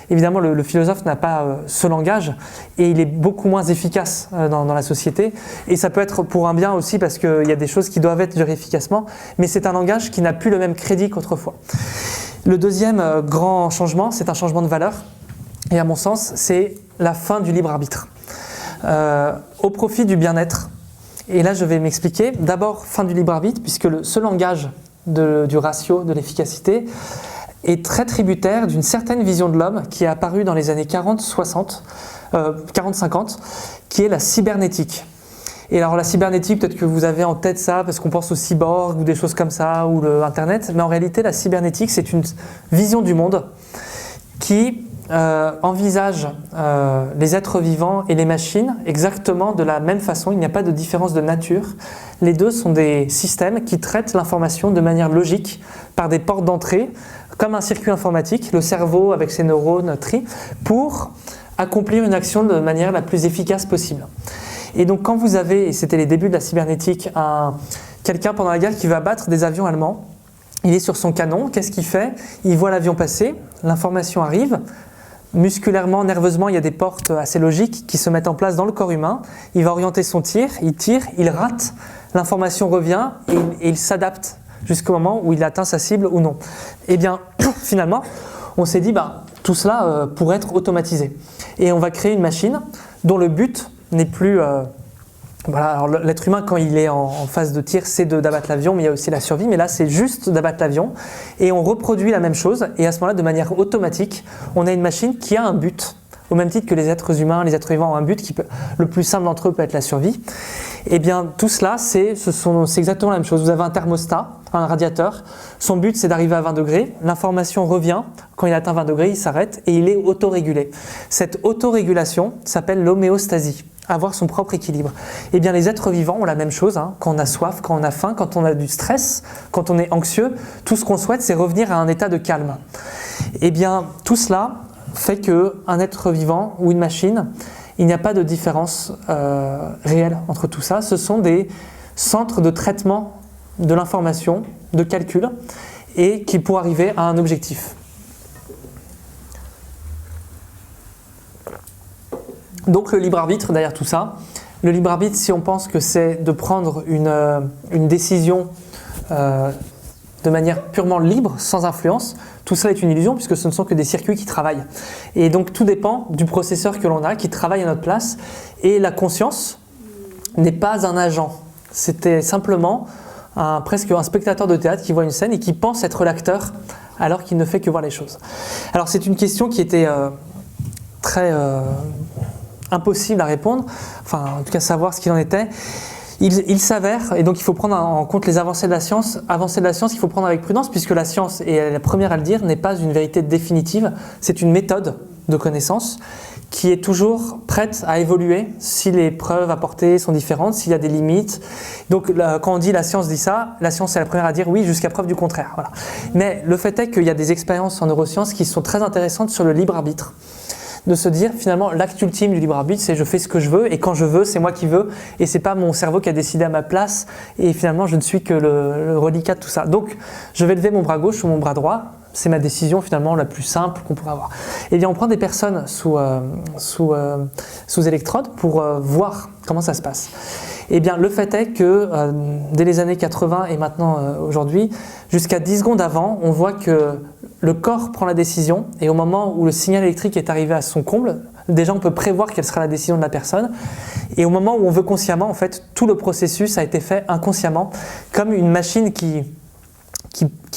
évidemment, le philosophe n'a pas ce langage, et il est beaucoup moins efficace dans la société. Et ça peut être pour un bien aussi, parce qu'il y a des choses qui doivent être gérées efficacement, mais c'est un langage qui n'a plus le même crédit qu'autrefois. Le deuxième grand changement, c'est un changement de valeur. Et à mon sens, c'est la fin du libre arbitre, au profit du bien-être. Et là, je vais m'expliquer. D'abord, fin du libre arbitre, puisque ce langage du ratio, de l'efficacité, est très tributaire d'une certaine vision de l'homme qui est apparue dans les années 40-50, qui est la cybernétique. Et alors la cybernétique, peut-être que vous avez en tête ça, parce qu'on pense au cyborg ou des choses comme ça, ou Internet, mais en réalité, la cybernétique, c'est une vision du monde qui envisage les êtres vivants et les machines exactement de la même façon. Il n'y a pas de différence de nature. Les deux sont des systèmes qui traitent l'information de manière logique par des portes d'entrée, comme un circuit informatique, le cerveau avec ses neurones trie, pour accomplir une action de manière la plus efficace possible. Et donc quand vous avez, et c'était les débuts de la cybernétique, quelqu'un pendant la guerre qui va abattre des avions allemands, il est sur son canon, qu'est-ce qu'il fait? Il voit l'avion passer, l'information arrive, musculairement, nerveusement, il y a des portes assez logiques qui se mettent en place dans le corps humain, il va orienter son tir, il rate, l'information revient et il s'adapte jusqu'au moment où il atteint sa cible ou non. Et bien, finalement, on s'est dit, tout cela pourrait être automatisé. Et on va créer une machine dont le but n'est plus... alors l'être humain, quand il est en phase de tir, c'est d'abattre l'avion, mais il y a aussi la survie. Mais là, c'est juste d'abattre l'avion. Et on reproduit la même chose. Et à ce moment-là, de manière automatique, on a une machine qui a un but. Au même titre que les êtres humains, les êtres vivants ont un but, le plus simple d'entre eux peut être la survie. Et bien, tout cela, c'est exactement la même chose. Vous avez un thermostat, un radiateur. Son but, c'est d'arriver à 20 degrés. L'information revient. Quand il atteint 20 degrés, il s'arrête et il est autorégulé. Cette autorégulation s'appelle l'homéostasie. Avoir son propre équilibre. Eh bien, les êtres vivants ont la même chose, quand on a soif, quand on a faim, quand on a du stress, quand on est anxieux, tout ce qu'on souhaite, c'est revenir à un état de calme. Eh bien, tout cela fait qu'un être vivant ou une machine, il n'y a pas de différence réelle entre tout ça. Ce sont des centres de traitement de l'information, de calcul, et qui pour arriver à un objectif. Donc le libre arbitre derrière tout ça, le libre arbitre, si on pense que c'est de prendre une décision de manière purement libre, sans influence, tout ça est une illusion puisque ce ne sont que des circuits qui travaillent. Et donc tout dépend du processeur que l'on a, qui travaille à notre place, et la conscience n'est pas un agent. C'était simplement presque un spectateur de théâtre qui voit une scène et qui pense être l'acteur alors qu'il ne fait que voir les choses. Alors c'est une question qui était très... impossible à répondre, enfin en tout cas savoir ce qu'il en était. Il s'avère, et donc il faut prendre en compte les avancées de la science, qu'il faut prendre avec prudence puisque la science, et elle est la première à le dire, n'est pas une vérité définitive, c'est une méthode de connaissance qui est toujours prête à évoluer si les preuves apportées sont différentes, s'il y a des limites. Donc quand on dit la science dit ça, la science est la première à dire oui jusqu'à preuve du contraire. Voilà. Mais le fait est qu'il y a des expériences en neurosciences qui sont très intéressantes sur le libre arbitre. De se dire finalement l'acte ultime du libre arbitre, c'est je fais ce que je veux et quand je veux c'est moi qui veux et c'est pas mon cerveau qui a décidé à ma place et finalement je ne suis que le reliquat de tout ça. Donc je vais lever mon bras gauche ou mon bras droit, c'est ma décision finalement la plus simple qu'on pourrait avoir. Et bien on prend des personnes sous électrode pour voir comment ça se passe. Et bien le fait est que dès les années 80 et maintenant aujourd'hui, jusqu'à 10 secondes avant, on voit que le corps prend la décision et au moment où le signal électrique est arrivé à son comble, déjà on peut prévoir quelle sera la décision de la personne et au moment où on veut consciemment, en fait, tout le processus a été fait inconsciemment comme une machine qui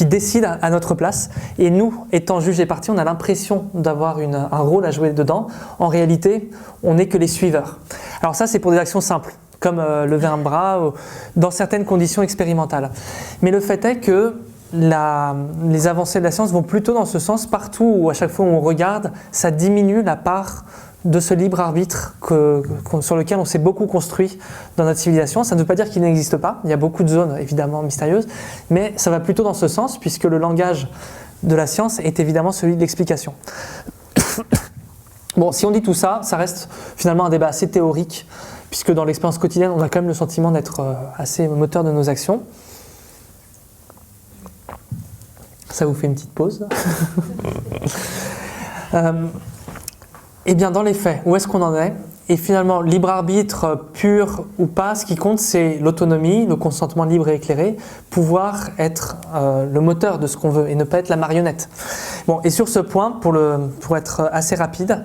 décide à notre place et nous, étant juges et parties, on a l'impression d'avoir un rôle à jouer dedans. En réalité, on n'est que les suiveurs. Alors ça, c'est pour des actions simples, comme lever un bras dans certaines conditions expérimentales. Mais le fait est que les avancées de la science vont plutôt dans ce sens. Partout où à chaque fois où on regarde, ça diminue la part de ce libre arbitre sur lequel on s'est beaucoup construit dans notre civilisation. Ça ne veut pas dire qu'il n'existe pas, il y a beaucoup de zones évidemment mystérieuses, mais ça va plutôt dans ce sens puisque le langage de la science est évidemment celui de l'explication. Bon, si on dit tout ça, ça reste finalement un débat assez théorique puisque dans l'expérience quotidienne, on a quand même le sentiment d'être assez moteur de nos actions. Ça vous fait une petite pause. Eh bien, dans les faits, où est-ce qu'on en est? Et finalement, libre arbitre pur ou pas, ce qui compte, c'est l'autonomie, le consentement libre et éclairé, pouvoir être le moteur de ce qu'on veut et ne pas être la marionnette. Bon, et sur ce point, pour être assez rapide,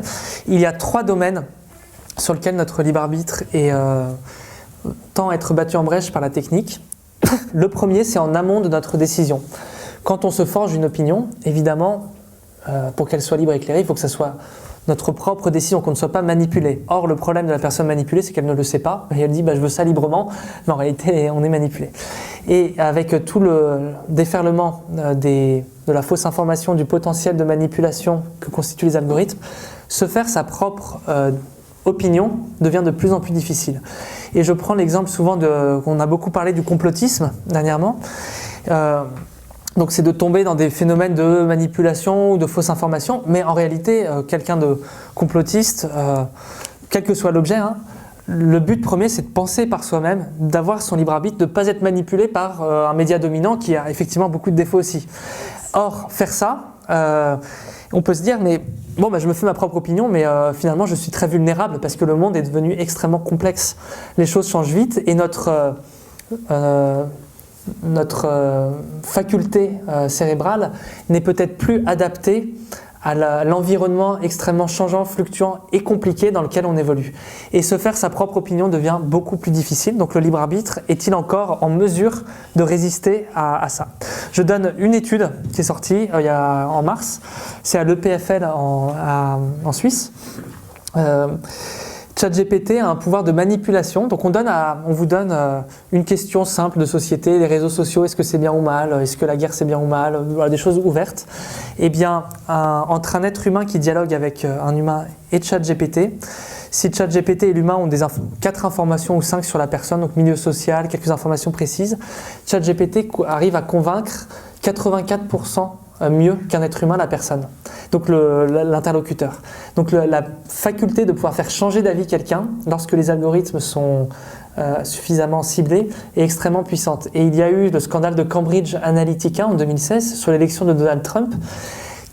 il y a 3 domaines sur lesquels notre libre arbitre tend à être battu en brèche par la technique. Le premier, c'est en amont de notre décision. Quand on se forge une opinion, évidemment, pour qu'elle soit libre et éclairée, il faut que ça soit notre propre décision, qu'on ne soit pas manipulé. Or, le problème de la personne manipulée, c'est qu'elle ne le sait pas, et elle dit je veux ça librement, mais en réalité, on est manipulé. Et avec tout le déferlement de la fausse information, du potentiel de manipulation que constituent les algorithmes, se faire sa propre opinion devient de plus en plus difficile. Et je prends l'exemple souvent on a beaucoup parlé du complotisme dernièrement. Donc c'est de tomber dans des phénomènes de manipulation ou de fausse information, mais en réalité, quelqu'un de complotiste, quel que soit l'objet, le but premier, c'est de penser par soi-même, d'avoir son libre arbitre, de ne pas être manipulé par un média dominant qui a effectivement beaucoup de défauts aussi. Or, faire ça, on peut se dire, mais bon, je me fais ma propre opinion, mais finalement, je suis très vulnérable parce que le monde est devenu extrêmement complexe. Les choses changent vite et notre faculté cérébrale n'est peut-être plus adaptée à l'environnement extrêmement changeant, fluctuant et compliqué dans lequel on évolue. Et se faire sa propre opinion devient beaucoup plus difficile. Donc le libre arbitre est-il encore en mesure de résister à ça? Je donne une étude qui est sortie en mars. C'est à l'EPFL en Suisse. ChatGPT a un pouvoir de manipulation. Donc on vous donne une question simple de société, les réseaux sociaux, est-ce que c'est bien ou mal? Est-ce que la guerre c'est bien ou mal? Voilà, des choses ouvertes. Eh bien, entre un être humain qui dialogue avec un humain et ChatGPT, si ChatGPT et l'humain ont 4 informations ou 5 sur la personne, donc milieu social, quelques informations précises, ChatGPT arrive à convaincre 84% mieux qu'un être humain la personne, donc l'interlocuteur. Donc la faculté de pouvoir faire changer d'avis quelqu'un lorsque les algorithmes sont suffisamment ciblés est extrêmement puissante. Et il y a eu le scandale de Cambridge Analytica en 2016 sur l'élection de Donald Trump,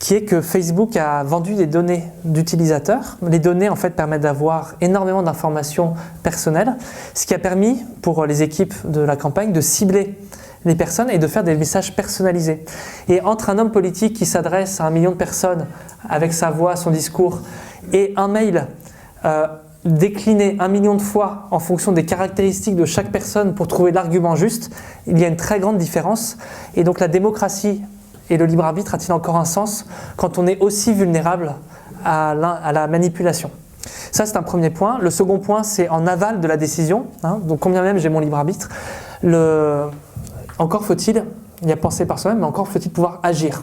qui est que Facebook a vendu des données d'utilisateurs. Les données en fait permettent d'avoir énormément d'informations personnelles, ce qui a permis pour les équipes de la campagne de cibler les personnes et de faire des messages personnalisés. Et entre un homme politique qui s'adresse à 1 million de personnes avec sa voix, son discours, et un mail décliné 1 million de fois en fonction des caractéristiques de chaque personne pour trouver l'argument juste, il y a une très grande différence. Et donc la démocratie et le libre arbitre a-t-il encore un sens quand on est aussi vulnérable à la manipulation? Ça, c'est un premier point. Le second point, c'est en aval de la décision. Donc combien même j'ai mon libre arbitre, encore faut-il, il y a pensé par soi-même, mais encore faut-il pouvoir agir.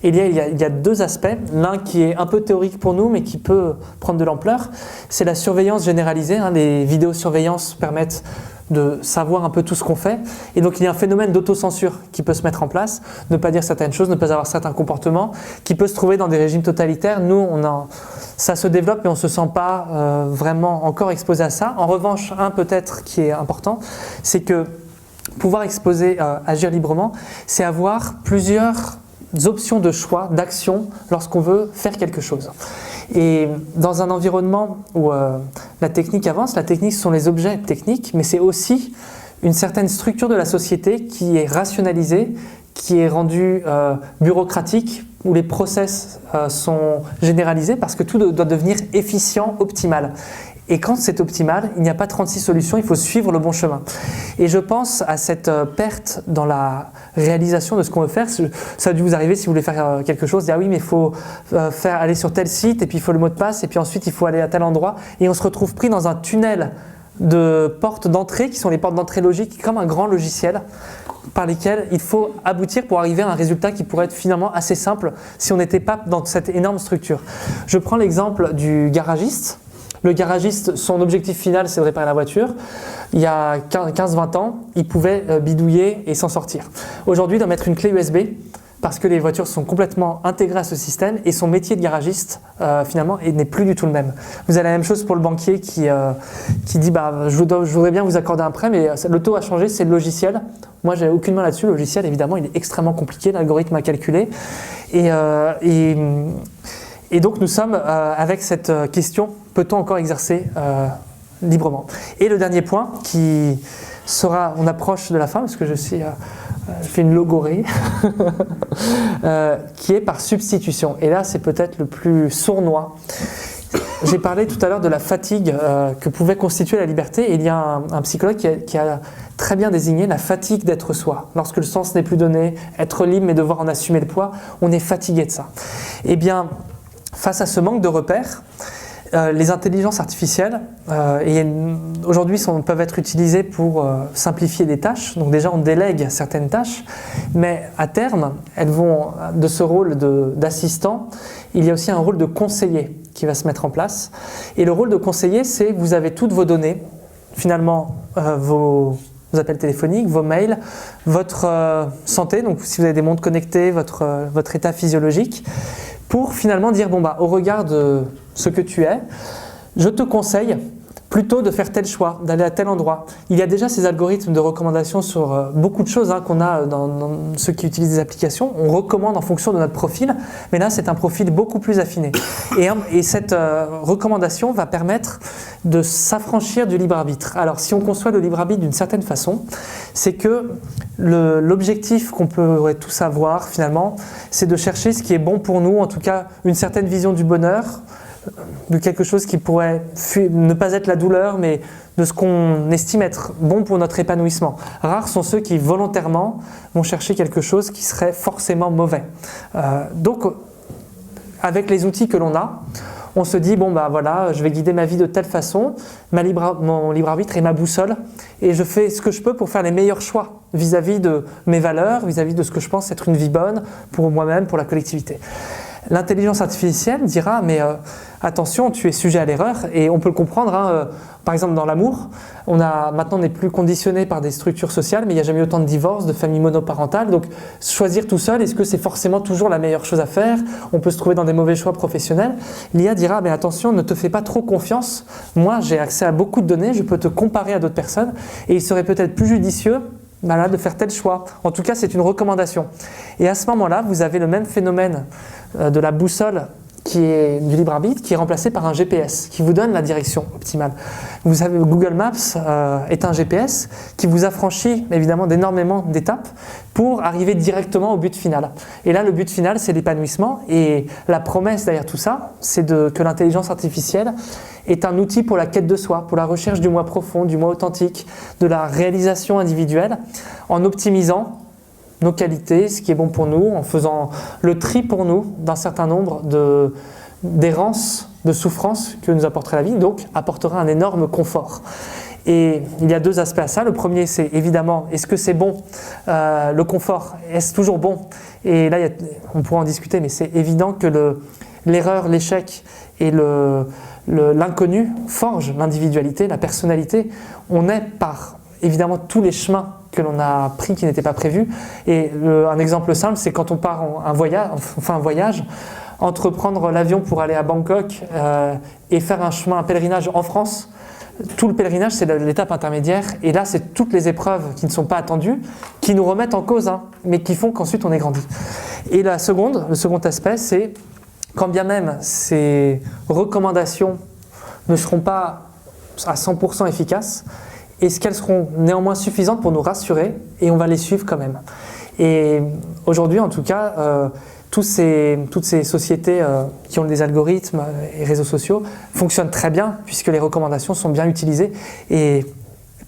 Et il y a 2 aspects. L'un qui est un peu théorique pour nous, mais qui peut prendre de l'ampleur, c'est la surveillance généralisée. Les vidéosurveillances permettent de savoir un peu tout ce qu'on fait. Et donc il y a un phénomène d'autocensure qui peut se mettre en place, ne pas dire certaines choses, ne pas avoir certains comportements, qui peut se trouver dans des régimes totalitaires. Nous, ça se développe et on ne se sent pas vraiment encore exposé à ça. En revanche, peut-être qui est important, c'est que pouvoir agir librement, c'est avoir plusieurs options de choix, d'action lorsqu'on veut faire quelque chose. Et dans un environnement où la technique avance, la technique ce sont les objets techniques, mais c'est aussi une certaine structure de la société qui est rationalisée, qui est rendue bureaucratique, où les process sont généralisés parce que tout doit devenir efficient, optimal. Et quand c'est optimal, il n'y a pas 36 solutions, il faut suivre le bon chemin. Et je pense à cette perte dans la réalisation de ce qu'on veut faire. Ça a dû vous arriver si vous voulez faire quelque chose, dire ah oui mais il faut aller sur tel site et puis il faut le mot de passe et puis ensuite il faut aller à tel endroit et on se retrouve pris dans un tunnel de portes d'entrée qui sont les portes d'entrée logiques comme un grand logiciel par lesquelles il faut aboutir pour arriver à un résultat qui pourrait être finalement assez simple si on n'était pas dans cette énorme structure. Je prends l'exemple du garagiste. Le garagiste, son objectif final, c'est de réparer la voiture. Il y a 15-20 ans, il pouvait bidouiller et s'en sortir. Aujourd'hui, il doit mettre une clé USB parce que les voitures sont complètement intégrées à ce système et son métier de garagiste, finalement, n'est plus du tout le même. Vous avez la même chose pour le banquier qui dit je voudrais bien vous accorder un prêt, mais le taux a changé, c'est le logiciel. Moi, j'ai aucune main là-dessus. Le logiciel, évidemment, il est extrêmement compliqué, l'algorithme à calculer. Et donc nous sommes avec cette question, peut-on encore exercer librement? Et le dernier point qui sera, on approche de la fin parce que je fais une logorée, qui est par substitution. Et là c'est peut-être le plus sournois. J'ai parlé tout à l'heure de la fatigue que pouvait constituer la liberté et il y a un psychologue qui a très bien désigné la fatigue d'être soi. Lorsque le sens n'est plus donné, être libre mais devoir en assumer le poids, on est fatigué de ça. Eh bien, face à ce manque de repères, les intelligences artificielles aujourd'hui peuvent être utilisées pour simplifier des tâches. Donc déjà on délègue certaines tâches, mais à terme elles vont de ce rôle d'assistant, il y a aussi un rôle de conseiller qui va se mettre en place. Et le rôle de conseiller, c'est que vous avez toutes vos données, finalement vos appels téléphoniques, vos mails, votre santé, donc si vous avez des montres connectées, votre état physiologique, pour finalement dire au regard de ce que tu es, je te conseille plutôt de faire tel choix, d'aller à tel endroit. Il y a déjà ces algorithmes de recommandation sur beaucoup de choses qu'on a dans ceux qui utilisent des applications. On recommande en fonction de notre profil, mais là c'est un profil beaucoup plus affiné. Et cette recommandation va permettre de s'affranchir du libre arbitre. Alors si on conçoit le libre arbitre d'une certaine façon, c'est que l'objectif qu'on pourrait tous avoir finalement, c'est de chercher ce qui est bon pour nous, en tout cas une certaine vision du bonheur, de quelque chose qui pourrait ne pas être la douleur, mais de ce qu'on estime être bon pour notre épanouissement. Rares sont ceux qui volontairement vont chercher quelque chose qui serait forcément mauvais. Donc, avec les outils que l'on a, on se dit, voilà, je vais guider ma vie de telle façon, mon libre arbitre est ma boussole, et je fais ce que je peux pour faire les meilleurs choix vis-à-vis de mes valeurs, vis-à-vis de ce que je pense être une vie bonne pour moi-même, pour la collectivité. L'intelligence artificielle dira, mais attention, tu es sujet à l'erreur, et on peut le comprendre, par exemple dans l'amour, maintenant on n'est plus conditionné par des structures sociales, mais il n'y a jamais eu autant de divorces, de familles monoparentales, donc choisir tout seul, est-ce que c'est forcément toujours la meilleure chose à faire? On peut se trouver dans des mauvais choix professionnels. L'IA dira, mais attention, ne te fais pas trop confiance, moi j'ai accès à beaucoup de données, je peux te comparer à d'autres personnes, et il serait peut-être plus judicieux de faire tel choix. En tout cas, c'est une recommandation. Et à ce moment-là, vous avez le même phénomène de la boussole qui est du libre arbitre, qui est remplacé par un GPS, qui vous donne la direction optimale. Vous avez Google Maps est un GPS qui vous affranchit évidemment d'énormément d'étapes pour arriver directement au but final. Et là, le but final, c'est l'épanouissement. Et la promesse derrière tout ça, c'est que l'intelligence artificielle est un outil pour la quête de soi, pour la recherche du moi profond, du moi authentique, de la réalisation individuelle, en optimisant nos qualités, ce qui est bon pour nous, en faisant le tri pour nous d'un certain nombre d'errances, de souffrances que nous apporterait la vie, donc apportera un énorme confort. Et il y a deux aspects à ça. Le premier, c'est évidemment, est-ce que c'est bon, le confort, est-ce toujours bon? Et là, on pourra en discuter, mais c'est évident que l'erreur, l'échec et l'inconnu forgent l'individualité, la personnalité. On est par, évidemment, tous les chemins que l'on a pris qui n'étaient pas prévus. Et un exemple simple, c'est quand on part un voyage, entreprendre l'avion pour aller à Bangkok et faire un pèlerinage en France. Tout le pèlerinage, c'est l'étape intermédiaire. Et là, c'est toutes les épreuves qui ne sont pas attendues, qui nous remettent en cause, mais qui font qu'ensuite on est grandi. Et le second aspect, c'est quand bien même ces recommandations ne seront pas à 100% efficaces, est-ce qu'elles seront néanmoins suffisantes pour nous rassurer, et on va les suivre quand même. Et aujourd'hui, en tout cas, toutes ces sociétés qui ont des algorithmes et réseaux sociaux fonctionnent très bien, puisque les recommandations sont bien utilisées et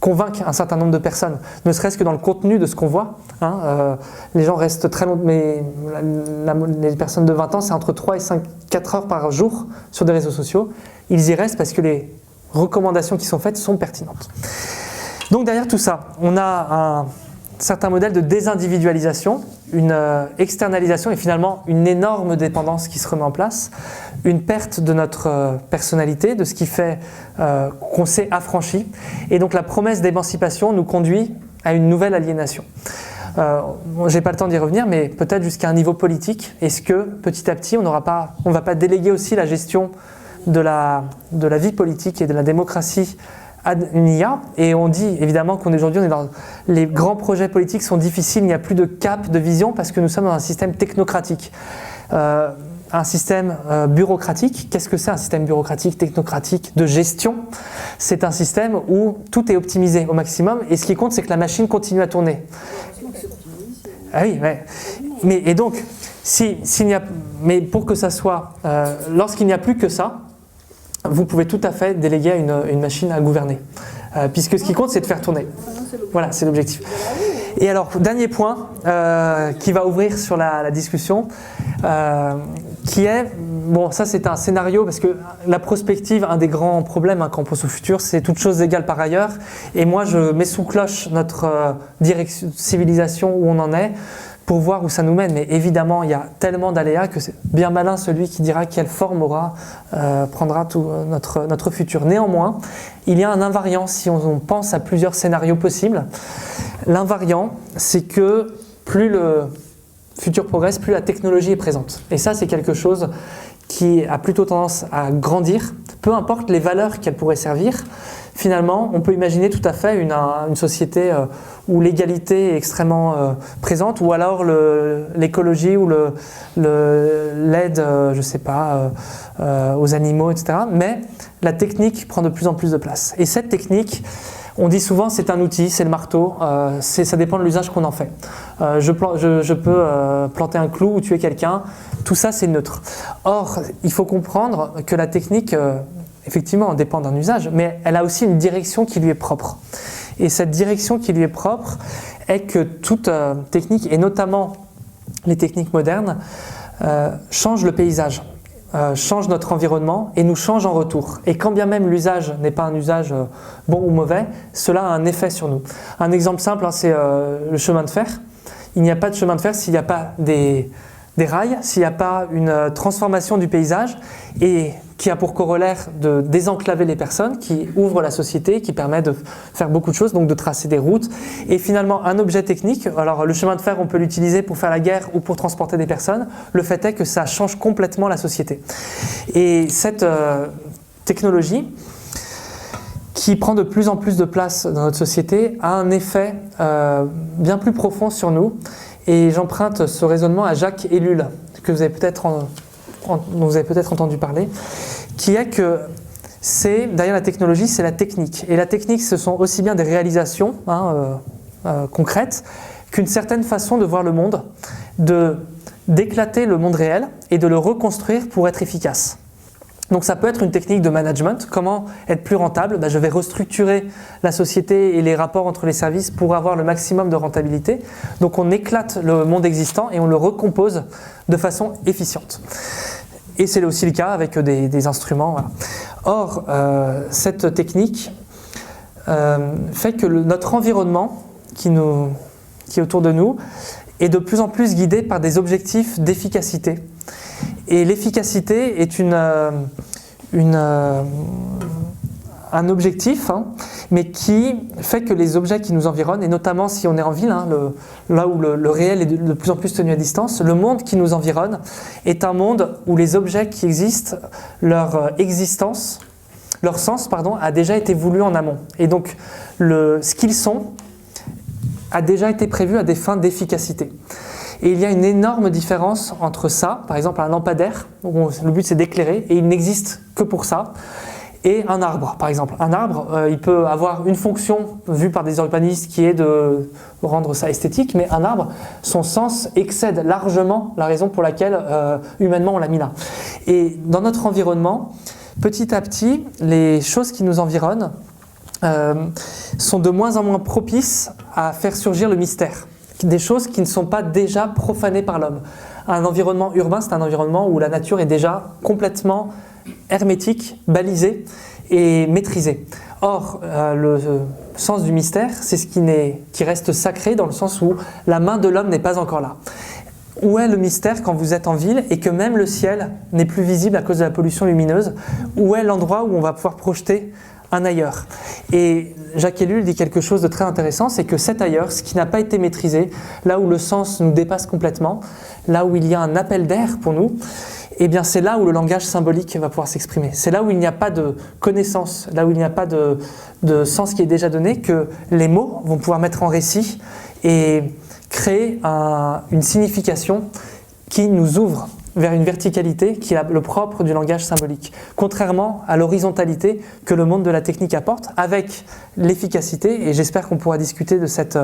convainquent un certain nombre de personnes, ne serait-ce que dans le contenu de ce qu'on voit. Les gens restent très longtemps, mais les personnes de 20 ans, c'est entre 3 et 4 heures par jour sur des réseaux sociaux. Ils y restent parce que les recommandations qui sont faites sont pertinentes. Donc derrière tout ça, on a un certain modèle de désindividualisation, une externalisation et finalement une énorme dépendance qui se remet en place, une perte de notre personnalité, de ce qui fait qu'on s'est affranchi. Et donc la promesse d'émancipation nous conduit à une nouvelle aliénation. Je n'ai pas le temps d'y revenir, mais peut-être jusqu'à un niveau politique. Est-ce que petit à petit, on ne va pas déléguer aussi la gestion de la vie politique et de la démocratie à une IA? Et on dit évidemment qu'aujourd'hui, les grands projets politiques sont difficiles, il n'y a plus de cap, de vision, parce que nous sommes dans un système technocratique. Un système bureaucratique. Qu'est-ce que c'est un système bureaucratique, technocratique, de gestion? C'est un système où tout est optimisé au maximum, et ce qui compte, c'est que la machine continue à tourner. Ah oui, et donc, mais pour que ça soit, lorsqu'il n'y a plus que ça, vous pouvez tout à fait déléguer à une machine à gouverner. Puisque ce qui compte, c'est de faire tourner. Voilà, c'est l'objectif. Et alors, dernier point qui va ouvrir sur la discussion, qui est bon, ça c'est un scénario parce que la prospective, un des grands problèmes quand on pense au futur, c'est toutes choses égales par ailleurs. Et moi, je mets sous cloche notre direction, civilisation où on en est pour voir où ça nous mène. Mais évidemment, il y a tellement d'aléas que c'est bien malin celui qui dira quelle forme prendra tout notre futur. Néanmoins, il y a un invariant si on pense à plusieurs scénarios possibles. L'invariant, c'est que plus le futur progresse, plus la technologie est présente. Et ça, c'est quelque chose qui a plutôt tendance à grandir, peu importe les valeurs qu'elle pourrait servir. Finalement, on peut imaginer tout à fait une société où l'égalité est extrêmement présente, ou alors l'écologie ou l'aide, je sais pas, aux animaux, etc. Mais la technique prend de plus en plus de place. Et cette technique, on dit souvent c'est un outil, c'est le marteau, ça dépend de l'usage qu'on en fait. Je peux planter un clou ou tuer quelqu'un, tout ça c'est neutre. Or, il faut comprendre que la technique, effectivement, dépend d'un usage, mais elle a aussi une direction qui lui est propre. Et cette direction qui lui est propre est que toute technique, et notamment les techniques modernes, change le paysage. Change notre environnement et nous change en retour. Et quand bien même l'usage n'est pas un usage bon ou mauvais, cela a un effet sur nous. Un exemple simple, c'est le chemin de fer. Il n'y a pas de chemin de fer s'il n'y a pas des rails, s'il n'y a pas une transformation du paysage et qui a pour corollaire de désenclaver les personnes, qui ouvre la société, qui permet de faire beaucoup de choses, donc de tracer des routes. Et finalement, un objet technique, alors le chemin de fer, on peut l'utiliser pour faire la guerre ou pour transporter des personnes. Le fait est que ça change complètement la société. Et cette technologie, qui prend de plus en plus de place dans notre société, a un effet bien plus profond sur nous. Et j'emprunte ce raisonnement à Jacques Ellul, que vous avez dont vous avez peut-être entendu parler, qui est que derrière la technologie, c'est la technique. Et la technique, ce sont aussi bien des réalisations concrètes qu'une certaine façon de voir le monde, d'éclater le monde réel et de le reconstruire pour être efficace. Donc ça peut être une technique de management. Comment être plus rentable ? Je vais restructurer la société et les rapports entre les services pour avoir le maximum de rentabilité. Donc on éclate le monde existant et on le recompose de façon efficiente. Et c'est aussi le cas avec des instruments. Voilà. Or, cette technique fait que notre environnement qui est autour de nous est de plus en plus guidé par des objectifs d'efficacité. Et l'efficacité est un objectif, mais qui fait que les objets qui nous environnent, et notamment si on est en ville, là où le réel est de plus en plus tenu à distance, le monde qui nous environne est un monde où les objets qui existent, leur sens, a déjà été voulu en amont. Et donc, ce qu'ils sont a déjà été prévu à des fins d'efficacité. Et il y a une énorme différence entre ça, par exemple un lampadaire, où le but c'est d'éclairer, et il n'existe que pour ça, et un arbre, par exemple. Un arbre, il peut avoir une fonction vue par des urbanistes qui est de rendre ça esthétique, mais un arbre, son sens excède largement la raison pour laquelle humainement on l'a mis là. Et dans notre environnement, petit à petit, les choses qui nous environnent sont de moins en moins propices à faire surgir le mystère. Des choses qui ne sont pas déjà profanées par l'homme. Un environnement urbain, c'est un environnement où la nature est déjà complètement hermétique, balisée et maîtrisée. Or, le sens du mystère, c'est ce qui reste sacré dans le sens où la main de l'homme n'est pas encore là. Où est le mystère quand vous êtes en ville et que même le ciel n'est plus visible à cause de la pollution lumineuse? Où est l'endroit où on va pouvoir projeter un ailleurs? Et Jacques Ellul dit quelque chose de très intéressant, c'est que cet ailleurs, ce qui n'a pas été maîtrisé, là où le sens nous dépasse complètement, là où il y a un appel d'air pour nous, eh bien c'est là où le langage symbolique va pouvoir s'exprimer. C'est là où il n'y a pas de connaissance, là où il n'y a pas de sens qui est déjà donné, que les mots vont pouvoir mettre en récit et créer une signification qui nous ouvre vers une verticalité qui est le propre du langage symbolique, contrairement à l'horizontalité que le monde de la technique apporte, avec l'efficacité, et j'espère qu'on pourra discuter de cette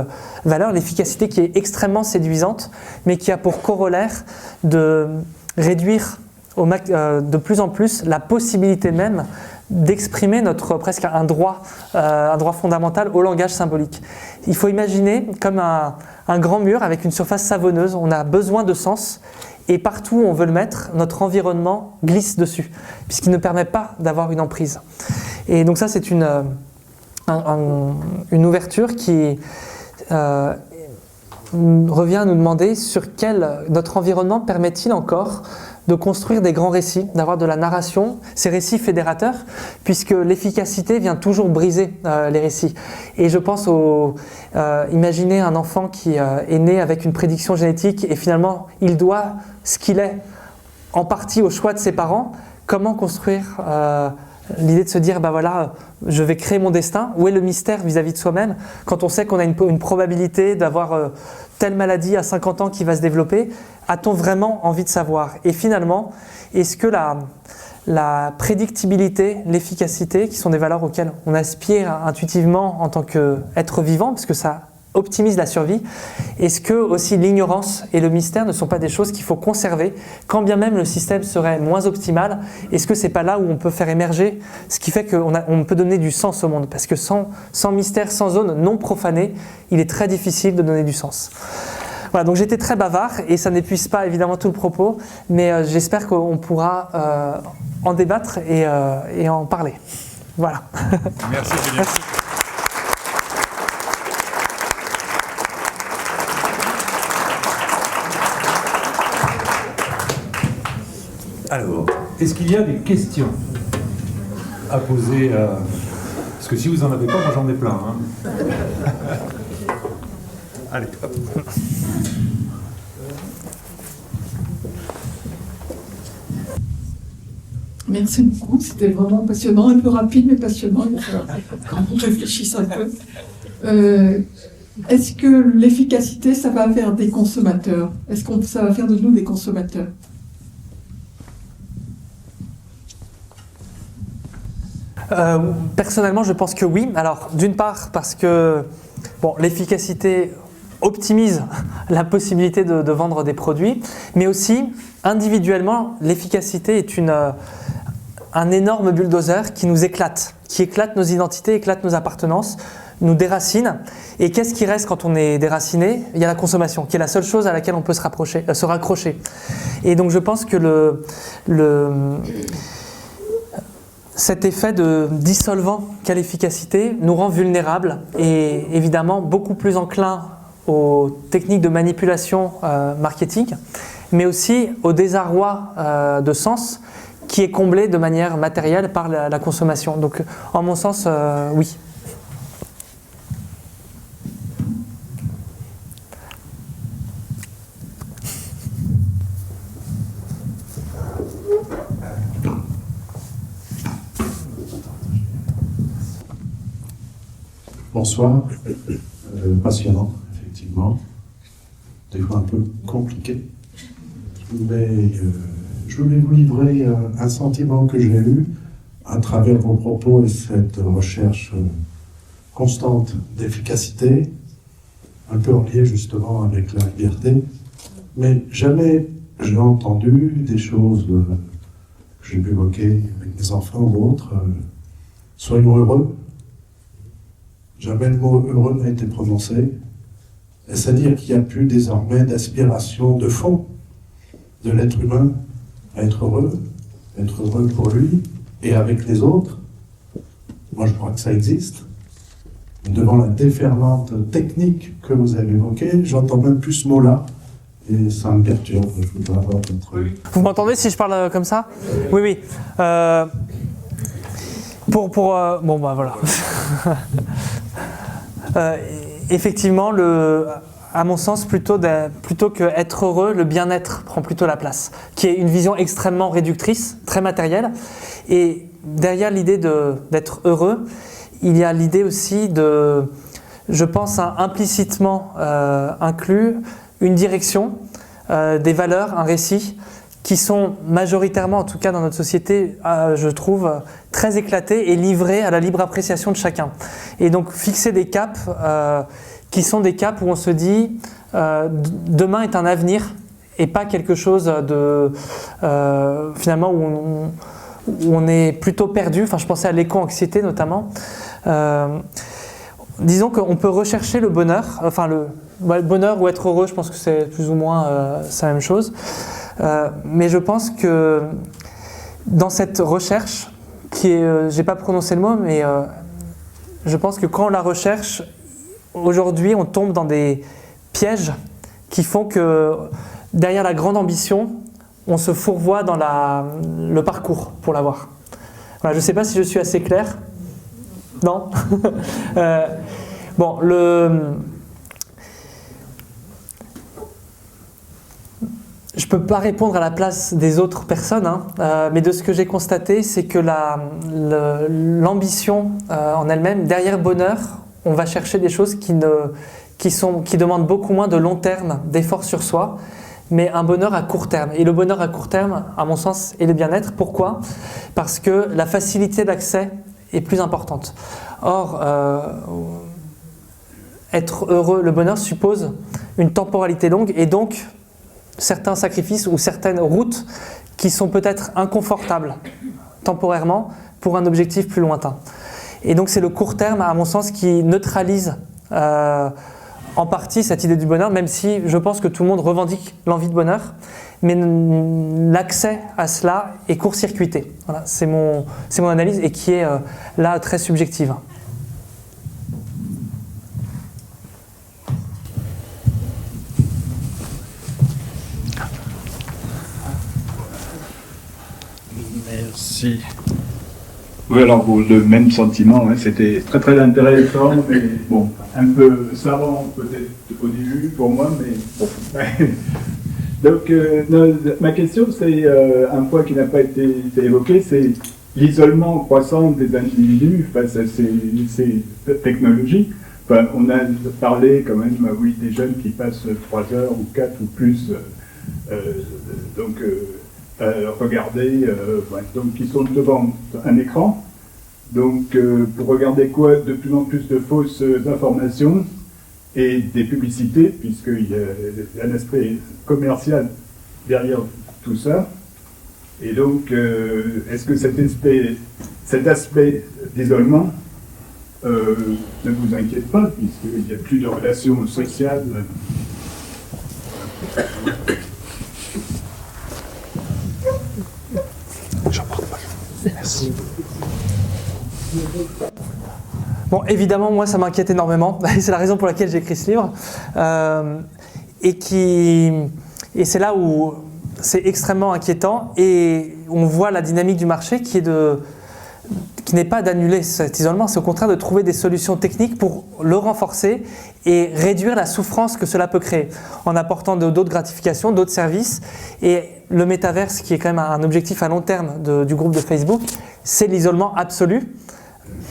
valeur, l'efficacité qui est extrêmement séduisante, mais qui a pour corollaire de réduire de plus en plus la possibilité même d'exprimer presque un droit fondamental au langage symbolique. Il faut imaginer comme un grand mur avec une surface savonneuse, on a besoin de sens, et partout où on veut le mettre, notre environnement glisse dessus, puisqu'il ne permet pas d'avoir une emprise. Et donc ça, c'est une ouverture qui revient à nous demander notre environnement permet-il encore de construire des grands récits, d'avoir de la narration, ces récits fédérateurs, puisque l'efficacité vient toujours briser les récits. Et je pense imaginez un enfant qui est né avec une prédiction génétique et finalement il doit ce qu'il est en partie au choix de ses parents. Comment construire l'idée de se dire, voilà, je vais créer mon destin? Où est le mystère vis-à-vis de soi-même quand on sait qu'on a une probabilité d'avoir telle maladie à 50 ans qui va se développer? A-t-on vraiment envie de savoir? Et finalement, est-ce que la prédictibilité, l'efficacité, qui sont des valeurs auxquelles on aspire intuitivement en tant qu'être vivant, parce que ça optimise la survie, est-ce que aussi l'ignorance et le mystère ne sont pas des choses qu'il faut conserver, quand bien même le système serait moins optimal? Est-ce que c'est pas là où on peut faire émerger ce qui fait qu'on peut donner du sens au monde? Parce que sans mystère, sans zone non profanée, il est très difficile de donner du sens. Voilà, donc j'étais très bavard et ça n'épuise pas évidemment tout le propos, mais j'espère qu'on pourra en débattre et en parler. Voilà. Merci Julien. Merci. Alors, est-ce qu'il y a des questions à poser Parce que si vous n'en avez pas, moi j'en ai plein. Hein. Allez, hop. Merci beaucoup, c'était vraiment passionnant, un peu rapide mais passionnant, quand on réfléchisse un peu. Est-ce que l'efficacité, ça va faire des consommateurs? Est-ce que ça va faire de nous des consommateurs? Personnellement, je pense que oui. Alors, d'une part, parce que l'efficacité optimise la possibilité de vendre des produits, mais aussi, individuellement, l'efficacité est un énorme bulldozer qui nous éclate, qui éclate nos identités, éclate nos appartenances, nous déracine. Et qu'est-ce qui reste quand on est déraciné? Il y a la consommation, qui est la seule chose à laquelle on peut se raccrocher. Et donc, je pense que cet effet de dissolvant qu'a l'efficacité nous rend vulnérables et évidemment beaucoup plus enclins aux techniques de manipulation marketing, mais aussi au désarroi de sens qui est comblé de manière matérielle par la consommation. Donc, en mon sens, oui. Bonsoir. Passionnant, effectivement. Des fois un peu compliqué. Mais je voulais vous livrer un sentiment que j'ai eu à travers vos propos et cette recherche constante d'efficacité, un peu en lien justement avec la liberté. Mais jamais j'ai entendu des choses que j'ai pu évoquer avec mes enfants ou autres. Soyons heureux. Jamais le mot heureux n'a été prononcé. C'est-à-dire qu'il n'y a plus désormais d'aspiration de fond de l'être humain à être heureux pour lui et avec les autres. Moi, je crois que ça existe. Devant la déferlante technique que vous avez évoquée, j'entends même plus ce mot-là et ça me perturbe. Je voudrais avoir votre... Vous m'entendez si je parle comme ça? Oui, oui. Bon, bah voilà. Effectivement, à mon sens, plutôt que être heureux, le bien-être prend plutôt la place, qui est une vision extrêmement réductrice, très matérielle. Et derrière l'idée d'être heureux, il y a l'idée aussi je pense, implicitement inclus une direction, des valeurs, un récit, qui sont majoritairement, en tout cas dans notre société, je trouve, très éclatés et livrés à la libre appréciation de chacun. Et donc fixer des caps qui sont des caps où on se dit demain est un avenir et pas quelque chose de finalement où on est plutôt perdu. Enfin, je pensais à l'éco-anxiété notamment. Disons qu'on peut rechercher le bonheur, enfin le bonheur ou être heureux, je pense que c'est plus ou moins c'est la même chose. Mais je pense que dans cette recherche, qui est, j'ai pas prononcé le mot, mais je pense que quand on la recherche, aujourd'hui, on tombe dans des pièges qui font que derrière la grande ambition, on se fourvoie dans le parcours pour l'avoir. Voilà, je ne sais pas si je suis assez clair. Non. Bon, je ne peux pas répondre à la place des autres personnes, hein, mais de ce que j'ai constaté, c'est que l'ambition en elle-même, derrière bonheur, on va chercher des choses qui demandent beaucoup moins de long terme, d'efforts sur soi, mais un bonheur à court terme. Et le bonheur à court terme, à mon sens, est le bien-être. Pourquoi ? Parce que la facilité d'accès est plus importante. Or, être heureux, le bonheur suppose une temporalité longue et donc certains sacrifices ou certaines routes qui sont peut-être inconfortables temporairement pour un objectif plus lointain. Et donc c'est le court terme, à mon sens, qui neutralise en partie cette idée du bonheur, même si je pense que tout le monde revendique l'envie de bonheur, mais l'accès à cela est court-circuité. Voilà, c'est mon analyse et qui est là très subjective. Merci. Oui, alors bon, le même sentiment, hein, c'était très très intéressant, mais bon, un peu savant peut-être au début pour moi, mais bon. Donc, ma question, c'est un point qui n'a pas été évoqué, c'est l'isolement croissant des individus face à ces technologies. Enfin, on a parlé quand même, oui, des jeunes qui passent 3 heures ou 4 ou plus, regarder, donc qui sont devant un écran, donc pour regarder quoi, de plus en plus de fausses informations et des publicités, puisqu'il y a un aspect commercial derrière tout ça. Et donc, est-ce que cet aspect d'isolement ne vous inquiète pas, puisqu'il n'y a plus de relations sociales? Merci. Bon, évidemment, moi, ça m'inquiète énormément. C'est la raison pour laquelle j'ai écrit ce livre. Et c'est là où c'est extrêmement inquiétant. Et on voit la dynamique du marché qui n'est pas d'annuler cet isolement, c'est au contraire de trouver des solutions techniques pour le renforcer et réduire la souffrance que cela peut créer, en apportant d'autres gratifications, d'autres services. Et le métaverse, qui est quand même un objectif à long terme du groupe de Facebook, c'est l'isolement absolu,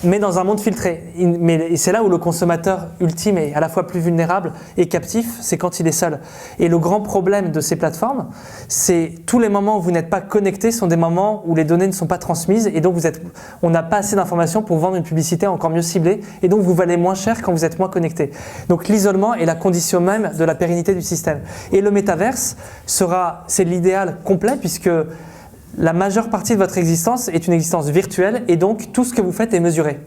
mais dans un monde filtré. Et c'est là où le consommateur ultime est à la fois plus vulnérable et captif, c'est quand il est seul. Et le grand problème de ces plateformes, c'est tous les moments où vous n'êtes pas connecté sont des moments où les données ne sont pas transmises et donc on n'a pas assez d'informations pour vendre une publicité encore mieux ciblée et donc vous valez moins cher quand vous êtes moins connecté. Donc l'isolement est la condition même de la pérennité du système. Et le métaverse c'est l'idéal complet puisque la majeure partie de votre existence est une existence virtuelle et donc tout ce que vous faites est mesuré.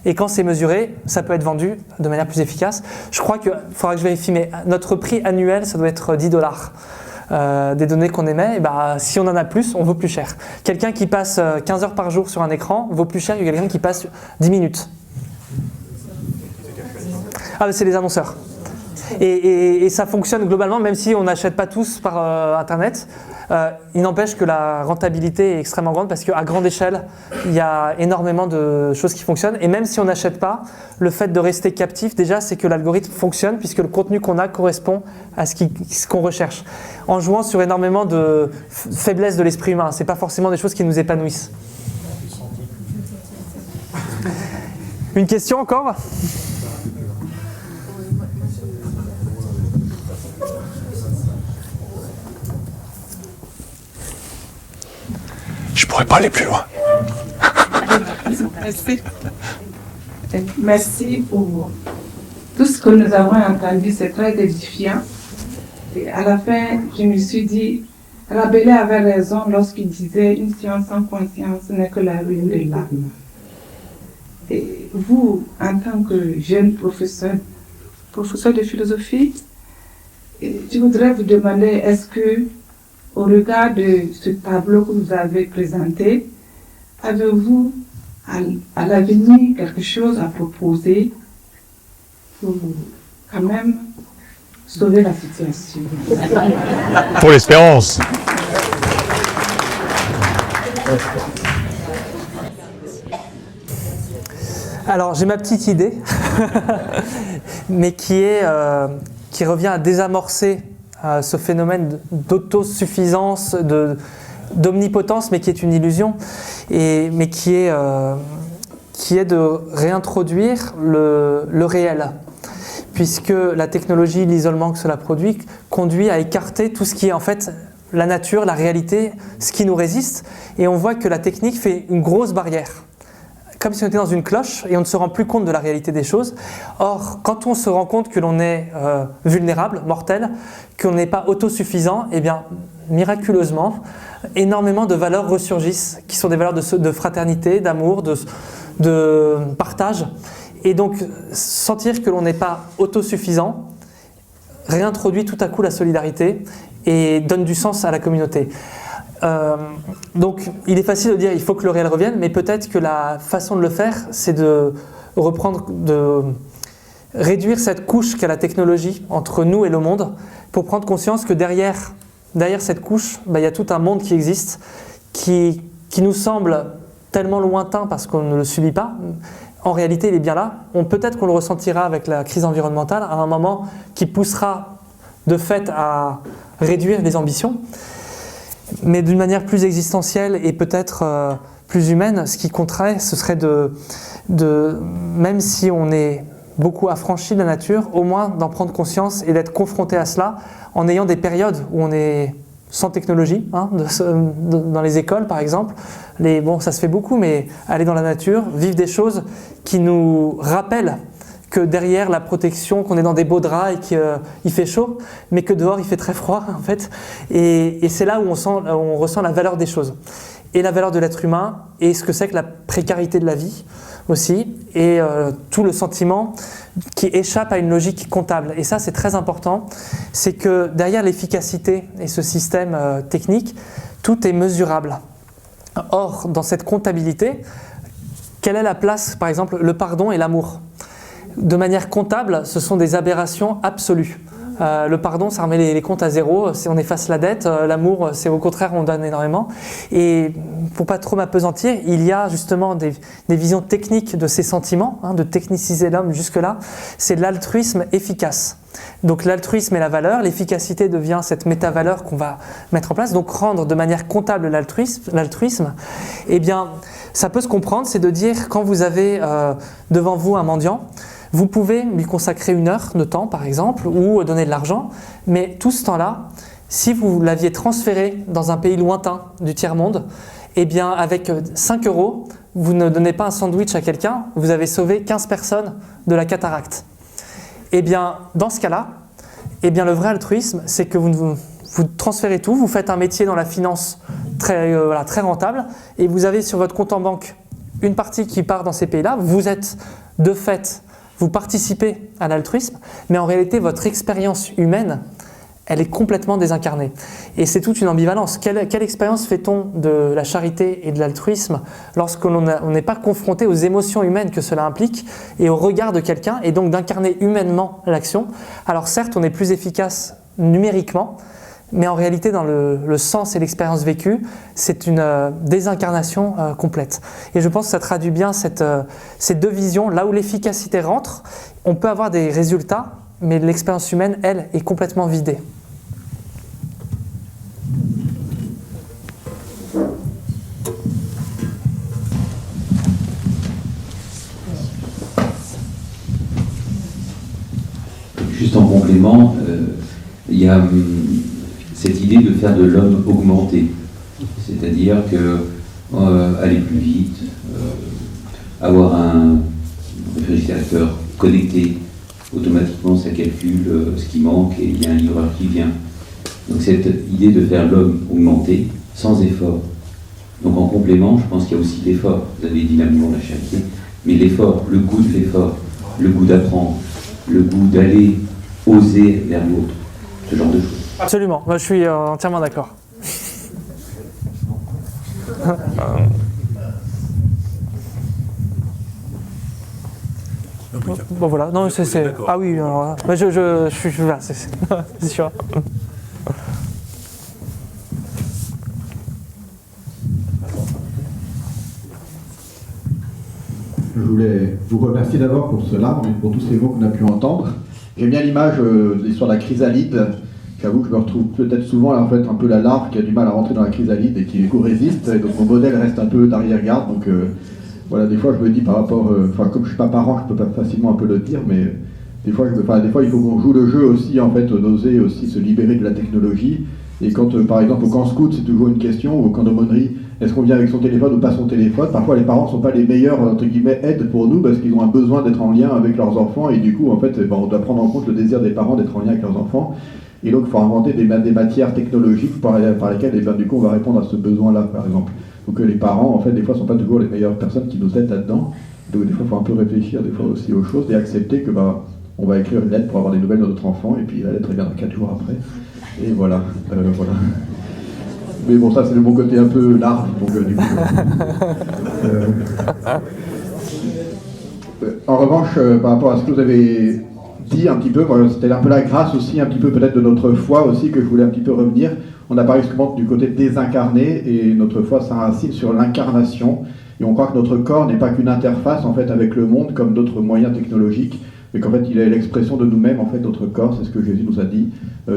Et quand c'est mesuré, ça peut être vendu de manière plus efficace. Je crois qu'il faudra que je vérifie, mais notre prix annuel, ça doit être $10. Des données qu'on émet, si on en a plus, on vaut plus cher. Quelqu'un qui passe 15 heures par jour sur un écran vaut plus cher que quelqu'un qui passe 10 minutes. Ah, c'est les annonceurs. Et ça fonctionne globalement, même si on n'achète pas tous par Internet. Il n'empêche que la rentabilité est extrêmement grande parce qu'à grande échelle, il y a énormément de choses qui fonctionnent. Et même si on n'achète pas, le fait de rester captif, déjà, c'est que l'algorithme fonctionne puisque le contenu qu'on a correspond à ce qu'on recherche. En jouant sur énormément de faiblesses de l'esprit humain, ce n'est pas forcément des choses qui nous épanouissent. Une question encore ? Je pourrais pas aller plus loin. Merci pour tout ce que nous avons entendu, c'est très édifiant. Et à la fin, je me suis dit, Rabelais avait raison lorsqu'il disait une science sans conscience n'est que la ruine de l'âme. Et vous, en tant que jeune professeur de philosophie, je voudrais vous demander, est-ce que au regard de ce tableau que vous avez présenté, avez-vous à l'avenir quelque chose à proposer pour quand même sauver la situation? Pour l'espérance. Alors j'ai ma petite idée, mais qui revient à désamorcer ce phénomène d'autosuffisance, d'omnipotence, mais qui est une illusion, mais qui est de réintroduire le réel, puisque la technologie, l'isolement que cela produit, conduit à écarter tout ce qui est en fait la nature, la réalité, ce qui nous résiste, et on voit que la technique fait une grosse barrière. Comme si on était dans une cloche et on ne se rend plus compte de la réalité des choses. Or, quand on se rend compte que l'on est vulnérable, mortel, qu'on n'est pas autosuffisant, eh bien, miraculeusement, énormément de valeurs ressurgissent, qui sont des valeurs de fraternité, d'amour, de partage. Et donc, sentir que l'on n'est pas autosuffisant réintroduit tout à coup la solidarité et donne du sens à la communauté. Donc il est facile de dire il faut que le réel revienne, mais peut-être que la façon de le faire, c'est de réduire cette couche qu'a la technologie entre nous et le monde, pour prendre conscience que derrière cette couche, il y a tout un monde qui existe, qui nous semble tellement lointain parce qu'on ne le subit pas. En réalité, il est bien là. Peut-être qu'on le ressentira avec la crise environnementale à un moment qui poussera de fait à réduire les ambitions. Mais d'une manière plus existentielle et peut-être plus humaine, ce qui compterait, ce serait même si on est beaucoup affranchi de la nature, au moins d'en prendre conscience et d'être confronté à cela en ayant des périodes où on est sans technologie, dans les écoles par exemple. Ça se fait beaucoup, mais aller dans la nature, vivre des choses qui nous rappellent que derrière la protection, qu'on est dans des beaux draps et qu'il fait chaud, mais que dehors il fait très froid en fait. Et c'est là où on ressent la valeur des choses. Et la valeur de l'être humain, et ce que c'est que la précarité de la vie aussi, et tout le sentiment qui échappe à une logique comptable. Et ça c'est très important, c'est que derrière l'efficacité et ce système technique, tout est mesurable. Or, dans cette comptabilité, quelle est la place, par exemple, le pardon et l'amour ? De manière comptable, ce sont des aberrations absolues. Le pardon, ça remet les comptes à zéro, on efface la dette. L'amour, c'est au contraire, on donne énormément. Et pour pas trop m'appesantir, il y a justement des visions techniques de ces sentiments, de techniciser l'homme jusque-là. C'est l'altruisme efficace. Donc l'altruisme est la valeur, l'efficacité devient cette méta-valeur qu'on va mettre en place. Donc rendre de manière comptable l'altruisme, eh bien, ça peut se comprendre, c'est de dire quand vous avez devant vous un mendiant, vous pouvez lui consacrer 1 heure de temps, par exemple, ou donner de l'argent, mais tout ce temps-là, si vous l'aviez transféré dans un pays lointain du tiers-monde, eh bien, avec 5 €, vous ne donnez pas un sandwich à quelqu'un, vous avez sauvé 15 personnes de la cataracte. Eh bien, dans ce cas-là, eh bien, le vrai altruisme, c'est que vous transférez tout, vous faites un métier dans la finance très rentable, et vous avez sur votre compte en banque une partie qui part dans ces pays-là, vous êtes de fait... Vous participez à l'altruisme, mais en réalité, votre expérience humaine, elle est complètement désincarnée. Et c'est toute une ambivalence. Quelle expérience fait-on de la charité et de l'altruisme lorsqu'on n'est pas confronté aux émotions humaines que cela implique et au regard de quelqu'un, et donc d'incarner humainement l'action? Alors certes, on est plus efficace numériquement, mais en réalité, dans le sens et l'expérience vécue, c'est une désincarnation complète. Et je pense que ça traduit bien ces deux visions. Là où l'efficacité rentre, on peut avoir des résultats, mais l'expérience humaine, elle, est complètement vidée. Juste en complément, il y a cette idée de faire de l'homme augmenté, c'est-à-dire que aller plus vite, avoir un réfrigérateur connecté, automatiquement ça calcule ce qui manque et il y a un livreur qui vient. Donc cette idée de faire l'homme augmenté sans effort. Donc en complément, je pense qu'il y a aussi l'effort. Vous avez dit l'amour, la charité, mais l'effort, le goût de l'effort, le goût d'apprendre, le goût d'aller oser vers l'autre, ce genre de choses. Absolument, moi, je suis entièrement d'accord. Bon voilà, non c'est... Ah oui, alors, je suis là, c'est sûr. Je voulais vous remercier d'abord pour cela, mais pour tous ces mots qu'on a pu entendre. J'aime bien l'image de l'histoire de la chrysalide. J'avoue que je me retrouve peut-être souvent là, en fait, un peu la larve qui a du mal à rentrer dans la chrysalide et qui du coup résiste. Et donc mon modèle reste un peu d'arrière-garde. Donc voilà, des fois je me dis par rapport, comme je suis pas parent, je peux pas facilement un peu le dire, mais des fois il faut qu'on joue le jeu aussi, en fait, d'oser aussi se libérer de la technologie. Et quand, par exemple, au camp scout, c'est toujours une question, ou au camp d'aumônerie, est-ce qu'on vient avec son téléphone ou pas son téléphone? Parfois, les parents ne sont pas les meilleurs, entre guillemets, aides pour nous, parce qu'ils ont un besoin d'être en lien avec leurs enfants, et du coup, en fait, on doit prendre en compte le désir des parents d'être en lien avec leurs enfants. Et donc, il faut inventer des matières technologiques par lesquelles, du coup, on va répondre à ce besoin-là, par exemple. Donc, les parents, en fait, des fois, ne sont pas toujours les meilleures personnes qui nous aident là-dedans. Donc, des fois, il faut un peu réfléchir, des fois aussi aux choses, et accepter que, on va écrire une lettre pour avoir des nouvelles de notre enfant, et puis la lettre viendra 4 jours après. Et voilà, voilà. Mais bon, ça c'est le bon côté un peu large, donc du coup... En revanche, par rapport à ce que vous avez dit un petit peu, c'était un peu la grâce aussi, un petit peu peut-être de notre foi aussi, que je voulais un petit peu revenir. On a parlé justement du côté désincarné, et notre foi s'enracine sur l'incarnation. Et on croit que notre corps n'est pas qu'une interface en fait avec le monde, comme d'autres moyens technologiques, mais qu'en fait il est l'expression de nous-mêmes, en fait, notre corps, c'est ce que Jésus nous a dit.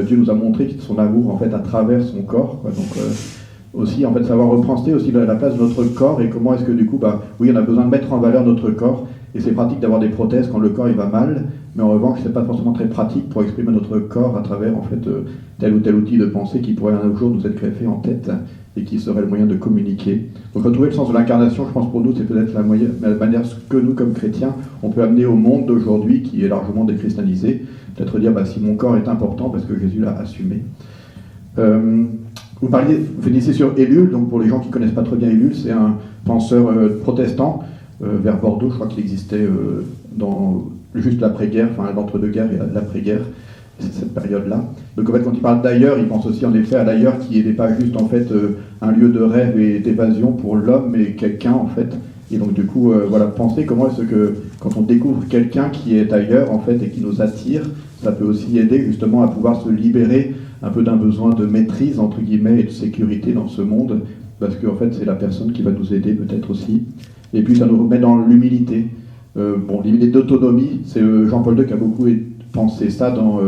Dieu nous a montré son amour en fait à travers son corps, quoi. Donc aussi en fait savoir repenser aussi la place de notre corps et comment est-ce que du coup oui, on a besoin de mettre en valeur notre corps, et c'est pratique d'avoir des prothèses quand le corps il va mal, mais en revanche c'est pas forcément très pratique pour exprimer notre corps à travers en fait tel ou tel outil de pensée qui pourrait un jour nous être greffé en tête et qui serait le moyen de communiquer. Donc retrouver le sens de l'incarnation, je pense pour nous, c'est peut-être la manière que nous, comme chrétiens, on peut amener au monde d'aujourd'hui qui est largement déchristianisé. Peut-être dire, si mon corps est important, parce que Jésus l'a assumé. Vous veniez sur Ellul, donc pour les gens qui ne connaissent pas très bien Ellul, c'est un penseur protestant, vers Bordeaux, je crois qu'il existait juste l'après-guerre, enfin l'entre-deux-guerres et l'après-guerre. C'est cette période-là. Donc en fait, quand il parle d'ailleurs, il pense aussi en effet à l'ailleurs qui n'est pas juste en fait un lieu de rêve et d'évasion pour l'homme, mais quelqu'un en fait. Et donc du coup, penser comment est-ce que quand on découvre quelqu'un qui est ailleurs en fait et qui nous attire, ça peut aussi aider justement à pouvoir se libérer un peu d'un besoin de maîtrise entre guillemets et de sécurité dans ce monde, parce qu'en fait c'est la personne qui va nous aider peut-être aussi. Et puis ça nous remet dans l'humilité. L'idée d'autonomie, c'est Jean-Paul II qui a beaucoup pensé ça dans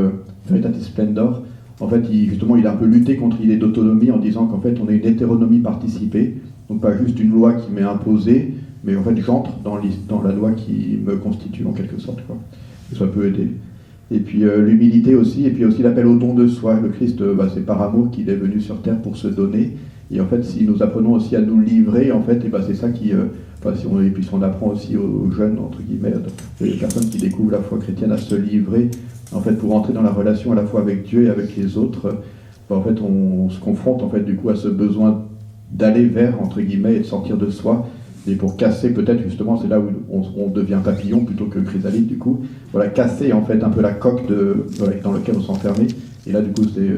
Veritatis Splendor. En fait, il a un peu lutté contre l'idée d'autonomie en disant qu'en fait, on a une hétéronomie participée, donc pas juste une loi qui m'est imposée, mais en fait, j'entre dans la loi qui me constitue en quelque sorte, quoi. Et ça peut aider. Et puis l'humilité aussi, et puis aussi l'appel au don de soi. Le Christ, c'est par amour qu'il est venu sur terre pour se donner. Et en fait, si nous apprenons aussi à nous livrer, en fait, c'est ça qui... et puis si on apprend aussi aux jeunes, entre guillemets, les personnes qui découvrent la foi chrétienne à se livrer, en fait, pour entrer dans la relation à la fois avec Dieu et avec les autres, en fait, on se confronte, en fait, du coup, à ce besoin d'aller vers, entre guillemets, et de sortir de soi, et pour casser, peut-être, justement, c'est là où on devient papillon plutôt que chrysalide, du coup, casser, en fait, un peu la coque dans laquelle on s'enfermait, et là, du coup, c'est,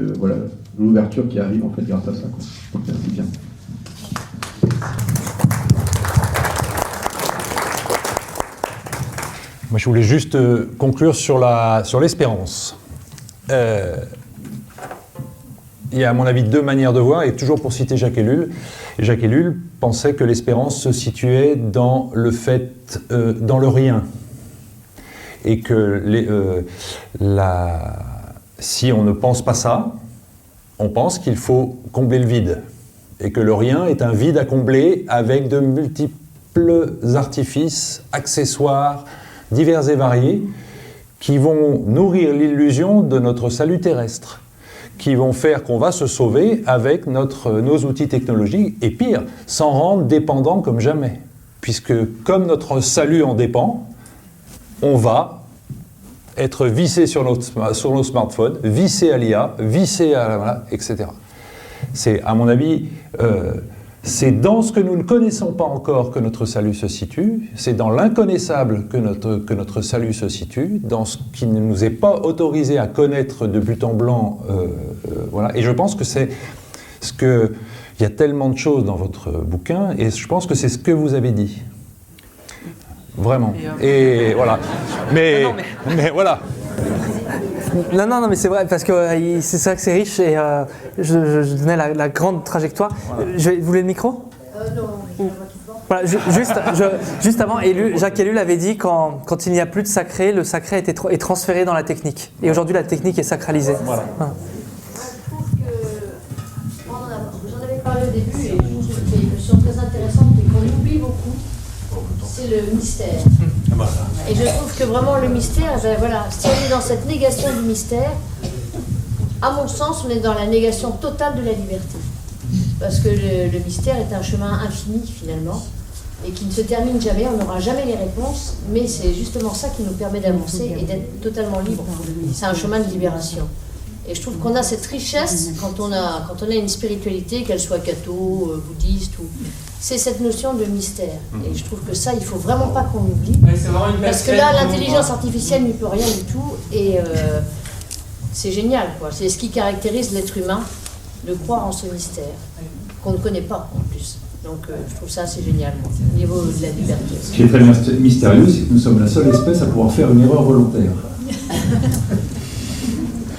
l'ouverture qui arrive, en fait, grâce à ça, quoi. Donc, merci bien. Moi, je voulais juste conclure sur l'espérance. Il y a, à mon avis, deux manières de voir, et toujours pour citer Jacques Ellul. Et Jacques Ellul pensait que l'espérance se situait dans le fait, dans le rien. Et que si on ne pense pas ça, on pense qu'il faut combler le vide. Et que le rien est un vide à combler avec de multiples artifices, accessoires, divers et variés, qui vont nourrir l'illusion de notre salut terrestre, qui vont faire qu'on va se sauver avec nos outils technologiques, et pire, s'en rendre dépendant comme jamais. Puisque comme notre salut en dépend, on va être vissé sur nos smartphones, vissé à l'IA, vissé à... etc. C'est, à mon avis... c'est dans ce que nous ne connaissons pas encore que notre salut se situe, c'est dans l'inconnaissable que notre salut se situe, dans ce qui ne nous est pas autorisé à connaître de but en blanc. Et je pense que c'est ce que... Il y a tellement de choses dans votre bouquin, et je pense que c'est ce que vous avez dit. Vraiment. Et voilà. Mais voilà. Non, mais c'est vrai, parce que c'est ça que c'est riche, et je donnais la grande trajectoire. Vous voulez le micro ? Non. Voilà, juste avant, Jacques Ellul avait dit quand il n'y a plus de sacré, le sacré est transféré dans la technique. Et aujourd'hui, la technique est sacralisée. Voilà. Je trouve que, j'en avais parlé au début, et je trouve que c'est une notion très intéressante et qu'on oublie beaucoup, c'est le mystère. Et je trouve que vraiment le mystère, si on est dans cette négation du mystère, à mon sens, on est dans la négation totale de la liberté. Parce que le mystère est un chemin infini, finalement, et qui ne se termine jamais, on n'aura jamais les réponses, mais c'est justement ça qui nous permet d'avancer et d'être totalement libre. C'est un chemin de libération. Et je trouve qu'on a cette richesse quand on a une spiritualité, qu'elle soit catho, bouddhiste, c'est cette notion de mystère. Et je trouve que ça, il ne faut vraiment pas qu'on l'oublie. Parce que là, l'intelligence artificielle n'y peut rien du tout, et c'est génial, quoi. C'est ce qui caractérise l'être humain, de croire en ce mystère, qu'on ne connaît pas en plus. Donc je trouve ça assez génial, au niveau de la liberté. Ce qui est très mystérieux, c'est que nous sommes la seule espèce à pouvoir faire une erreur volontaire.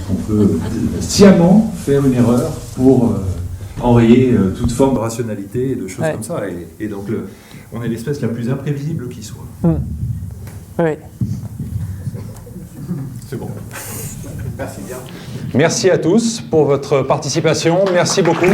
On peut sciemment faire une erreur pour enrayer toute forme de rationalité et de choses comme ça. Et donc on est l'espèce la plus imprévisible qui soit. Oui. C'est bon. Merci bien. Merci à tous pour votre participation. Merci beaucoup.